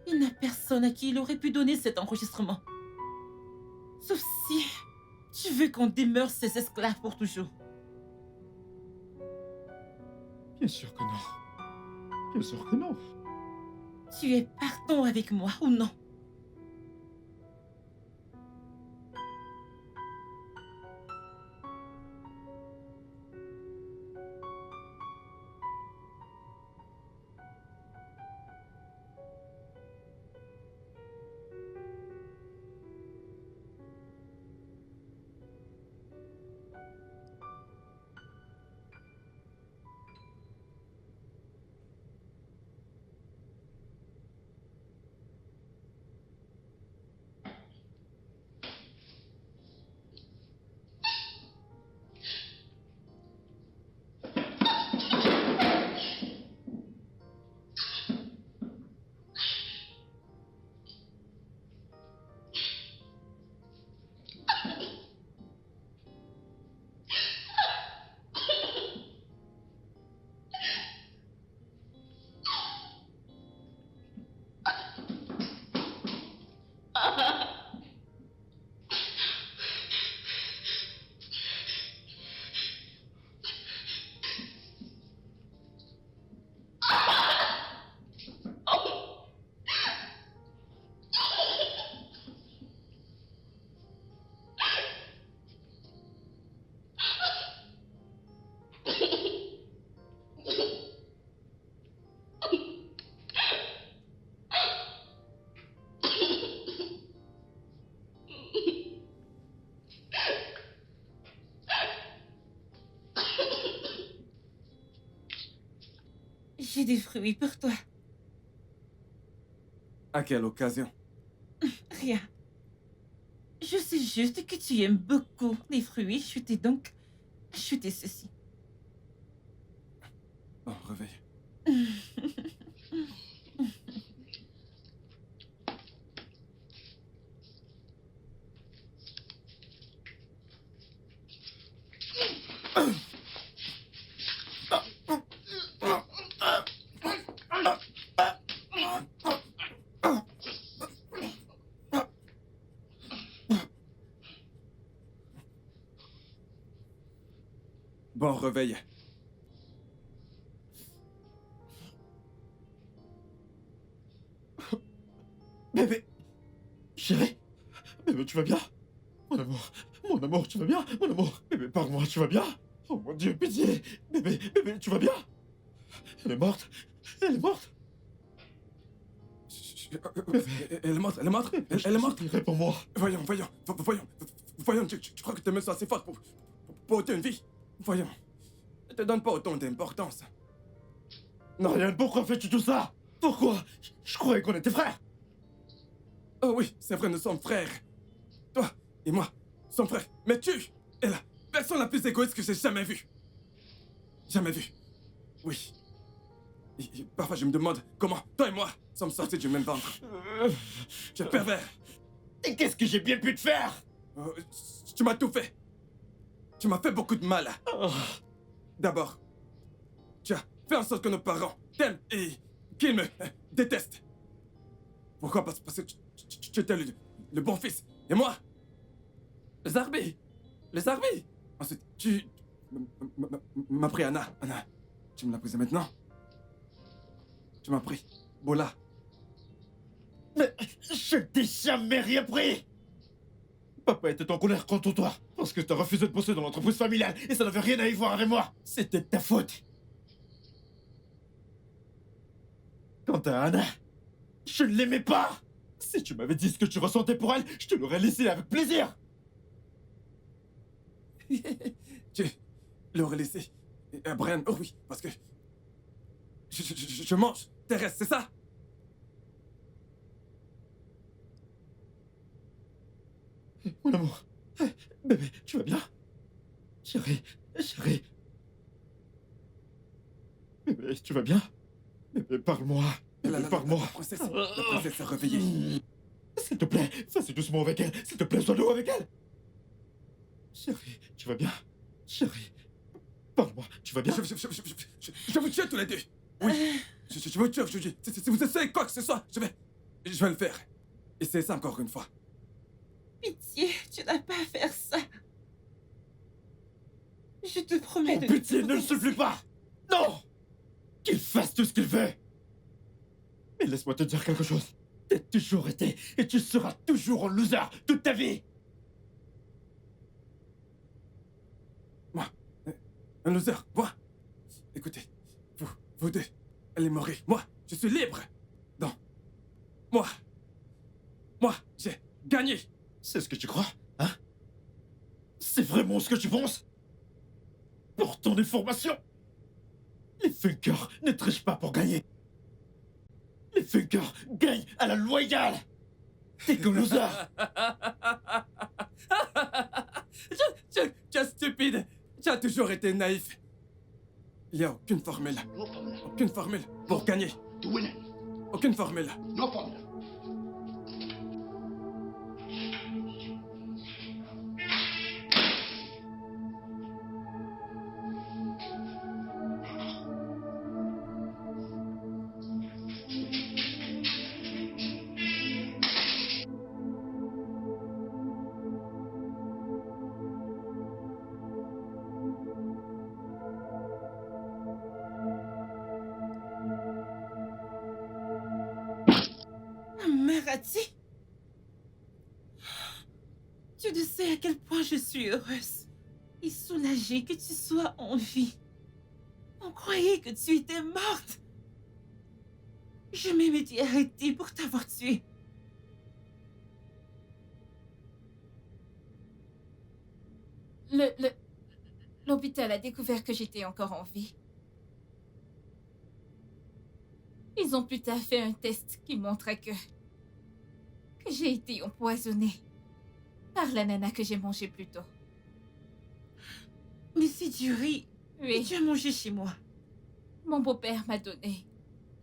Speaker 3: Il n'a personne à qui il aurait pu donner cet enregistrement. Sauf si tu veux qu'on demeure ses esclaves pour toujours.
Speaker 1: Bien sûr que non. Bien sûr que non.
Speaker 3: Tu es partant avec moi ou non? J'ai des fruits pour toi.
Speaker 2: À quelle occasion?
Speaker 3: Rien. Je sais juste que tu aimes beaucoup les fruits achetés, donc acheter ceci.
Speaker 2: Oh, réveille. Bon, réveille.
Speaker 1: Bébé! Chérie! Bébé, tu vas bien? mon amour, tu vas bien? Mon amour, bébé, parle-moi, tu vas bien? Oh mon Dieu, pitié! Bébé, bébé, tu vas bien? Elle est morte? Elle est morte?
Speaker 2: Elle est morte, elle est morte, elle est morte.
Speaker 1: Réponds-moi.
Speaker 2: Voyons, tu crois que tes mains sont assez fortes pour ôter une vie? Voyons, ne te donne pas autant d'importance.
Speaker 1: Non, Ryan, pourquoi fais-tu tout ça? Pourquoi? Je croyais qu'on était frères.
Speaker 2: Oh oui, c'est vrai, nous sommes frères. Toi et moi sommes frères. Mais tu es la personne la plus égoïste que j'ai jamais vue. Jamais vue. Oui. Et parfois je me demande comment toi et moi sommes sortis du même ventre. Tu es pervers.
Speaker 1: Et qu'est-ce que j'ai bien pu te faire?
Speaker 2: Tu m'as tout fait. Tu m'as fait beaucoup de mal.
Speaker 1: Oh.
Speaker 2: D'abord, tu as fait en sorte que nos parents t'aiment et qu'ils me détestent. Pourquoi? Parce que tu étais le bon fils. Et moi, les armées. Ensuite, tu m'as pris Anna. Anna, tu me l'as prise maintenant. Tu m'as pris Bola.
Speaker 1: Mais je t'ai jamais rien pris. Papa était en colère contre toi parce que t'as refusé de bosser dans l'entreprise familiale et ça n'avait rien à y voir avec moi. C'était de ta faute. Quant à Anna, je ne l'aimais pas. Si tu m'avais dit ce que tu ressentais pour elle, je te l'aurais laissé avec plaisir.
Speaker 2: Tu l'aurais laissé à Brian. Oh oui, parce que je mange tes restes, c'est ça?
Speaker 1: Mon amour, bébé, tu vas bien? Chérie, bébé, tu vas bien? Bébé, parle-moi. Bébé, parle-moi.
Speaker 2: La princesse s'est réveillée.
Speaker 1: S'il te plaît, fais doucement avec elle. S'il te plaît, sois doux avec elle. Chérie, tu vas bien? Chérie, parle-moi, tu vas bien?
Speaker 2: Je vous tue tous les deux. Oui, je vous tue, je vous dis. Si vous essayez quoi que ce soit, je vais le faire. Essayez ça encore une fois.
Speaker 3: Pitié, tu n'as pas à faire ça. Je te promets de...
Speaker 1: Pitié, ne le souffle pas! Non! Qu'il fasse tout ce qu'il veut! Mais laisse-moi te dire quelque chose. T'as toujours été et tu seras toujours un loser toute ta vie!
Speaker 2: Moi, un loser, moi. Écoutez, vous deux, allez mourir. Moi, je suis libre. Non. Moi, j'ai gagné.
Speaker 1: C'est ce que tu crois, hein? C'est vraiment ce que tu penses? Pour ton information, les Funkers ne trichent pas pour gagner. Les Funkers gagnent à la loyale. T'es qu'un loser.
Speaker 2: Tu es stupide. Tu as toujours été naïf. Il n'y a aucune formule.
Speaker 6: No formula.
Speaker 2: Aucune formule pour gagner.
Speaker 6: To win it.
Speaker 2: Aucune formule.
Speaker 6: No formula.
Speaker 3: Marati, tu ne sais à quel point je suis heureuse et soulagée que tu sois en vie. On croyait que tu étais morte. Je m'étais arrêtée pour t'avoir tuée.
Speaker 5: L'hôpital a découvert que j'étais encore en vie. Ils ont plus tard fait un test qui montrait que j'ai été empoisonnée par la nana que j'ai mangée plus tôt.
Speaker 3: Mais c'est du riz que
Speaker 5: Oui,
Speaker 3: tu as mangé chez moi.
Speaker 5: mon beau-père m'a donné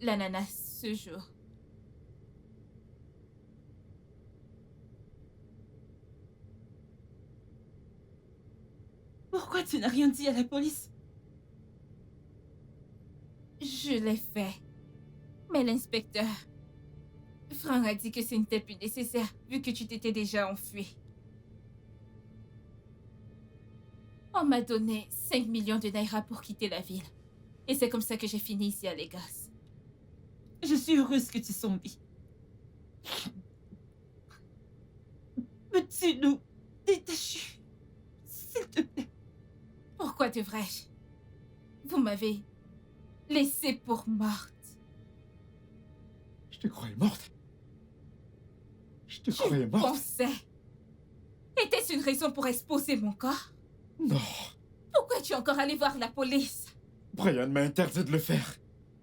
Speaker 5: l'ananas ce jour.
Speaker 3: Pourquoi tu n'as rien dit à la police?
Speaker 5: Je l'ai fait. Mais l'inspecteur, Franck a dit que ce n'était plus nécessaire vu que tu t'étais déjà enfui. On m'a donné 5 millions de naira pour quitter la ville. Et c'est comme ça que j'ai fini ici à Lagos.
Speaker 3: Je suis heureuse que tu sois en vie. Peux-tu nous détaché. S'il te plaît.
Speaker 5: Pourquoi devrais-je? Vous m'avez laissée pour morte.
Speaker 1: Je te croyais morte. Je te
Speaker 5: Tu
Speaker 1: croyais morte.
Speaker 5: pensais. Était-ce une raison pour exposer mon corps?
Speaker 1: Non.
Speaker 5: Pourquoi es-tu encore allé voir la police?
Speaker 1: Brian m'a interdit de le faire.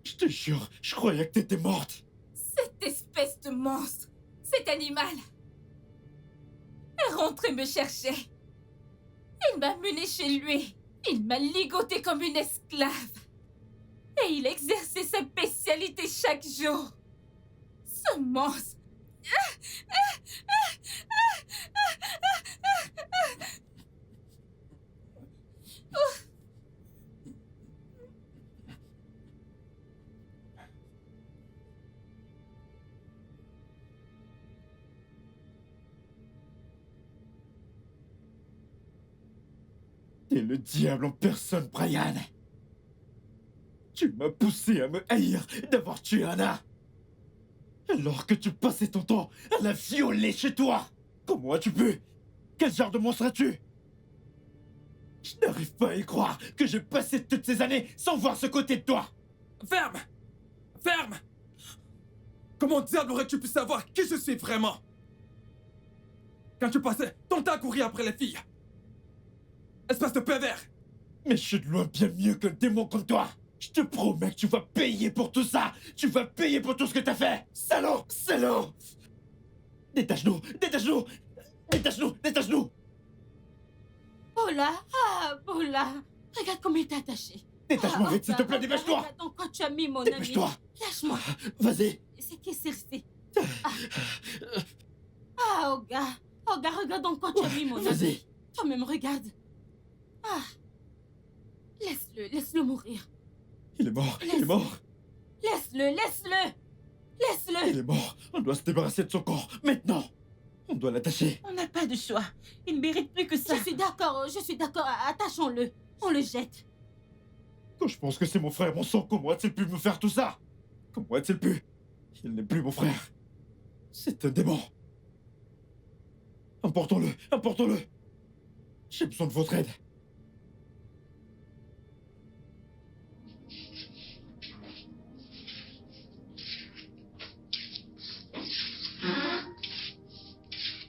Speaker 1: Je te jure, je croyais que t'étais morte.
Speaker 5: Cette espèce de monstre, cet animal, est rentré me chercher. Il m'a menée chez lui. Il m'a ligotée comme une esclave. Et il exerçait sa bestialité chaque jour. Ce monstre.
Speaker 1: T'es le diable en personne, Brian. Tu m'as poussé à me haïr d'avoir tué Anna. Alors que tu passais ton temps à la violer chez toi. Comment as-tu pu? Quel genre de monstre es-tu? Je n'arrive pas à y croire que j'ai passé toutes ces années sans voir ce côté de toi.
Speaker 2: Ferme! Ferme! Comment diable aurais-tu pu savoir qui je suis vraiment? Quand tu passais ton temps à courir après les filles. Espèce de pervers!
Speaker 1: Mais je suis de loin bien mieux qu'un démon comme toi. Je te promets que tu vas payer pour tout ça. Tu vas payer pour tout ce que t'as fait. Salaud! Salaud! Détache-nous! Détache-nous! Détache-nous! Détache-nous!
Speaker 4: Bola, Bola. Regarde comment il t'a attaché.
Speaker 1: Détache-moi vite, s'il te plaît, dépêche-toi!
Speaker 4: Regarde dans quoi tu as mis mon ami.
Speaker 1: Dépêche-toi!
Speaker 4: Lâche-moi.
Speaker 1: Vas-y!
Speaker 4: C'est qui Cersei? Oga. Oga, regarde dans quoi tu as mis mon ami.
Speaker 1: Vas-y!
Speaker 4: Toi-même, regarde. Laisse-le mourir.
Speaker 1: Il est mort! Il est mort!
Speaker 4: Laisse-le. Laisse-le.
Speaker 1: Il est mort! On doit se débarrasser de son corps, maintenant! On doit l'attacher!
Speaker 3: On n'a pas de choix. Il ne mérite plus que ça.
Speaker 4: Je suis d'accord. Attachons-le. On le jette.
Speaker 1: Quand je pense que c'est mon frère, mon sang, comment a-t-il pu me faire tout ça? Comment a-t-il pu? Il n'est plus mon frère. C'est un démon. Emportons-le! Emportons-le! J'ai besoin de votre aide.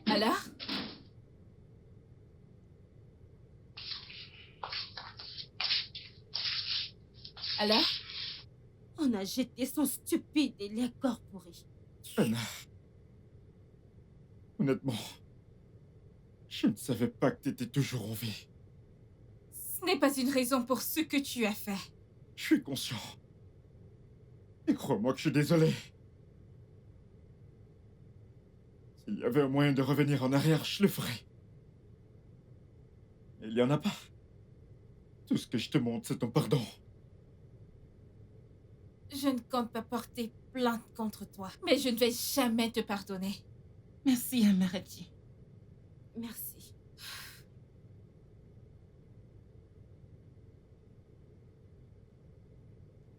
Speaker 5: Alors? Alors?
Speaker 4: On a jeté son stupide et les corps pourris.
Speaker 1: Anna. Honnêtement, je ne savais pas que t'étais toujours en vie.
Speaker 5: Ce n'est pas une raison pour ce que tu as fait.
Speaker 1: Je suis conscient. Et crois-moi que je suis désolé. S'il y avait un moyen de revenir en arrière, je le ferais. Mais il n'y en a pas. Tout ce que je te montre, c'est ton pardon.
Speaker 5: Je ne compte pas porter plainte contre toi, mais je ne vais jamais te pardonner.
Speaker 3: Merci, Amarati.
Speaker 4: Merci.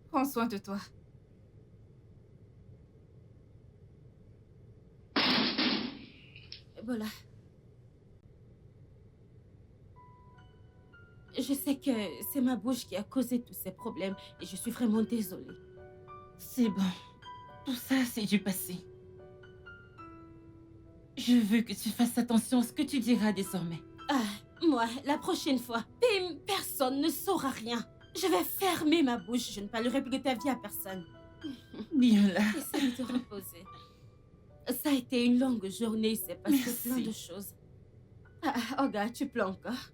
Speaker 5: Prends soin de toi.
Speaker 4: Voilà. Je sais que c'est ma bouche qui a causé tous ces problèmes et je suis vraiment désolée.
Speaker 3: C'est bon. Tout ça, c'est du passé. Je veux que tu fasses attention à ce que tu diras désormais.
Speaker 4: Moi, la prochaine fois, personne ne saura rien. Je vais fermer ma bouche. Je ne parlerai plus de ta vie à personne.
Speaker 3: Bien là.
Speaker 4: Essaye de te reposer. Ça a été une longue journée. Il s'est passé
Speaker 3: Merci.
Speaker 4: plein de choses. Olga, tu pleures encore.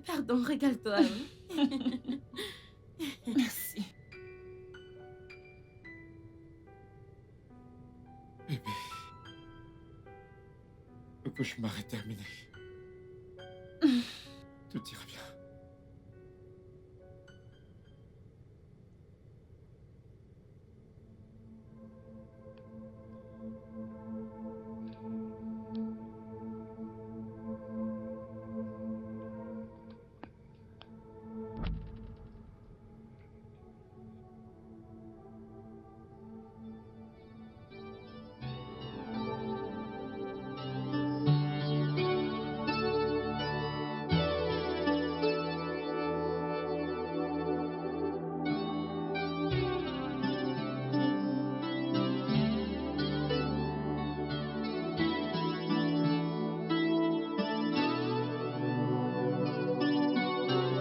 Speaker 4: Pardon, régale-toi.
Speaker 3: Merci.
Speaker 1: Bébé. Le cauchemar est terminé. Tout ira bien.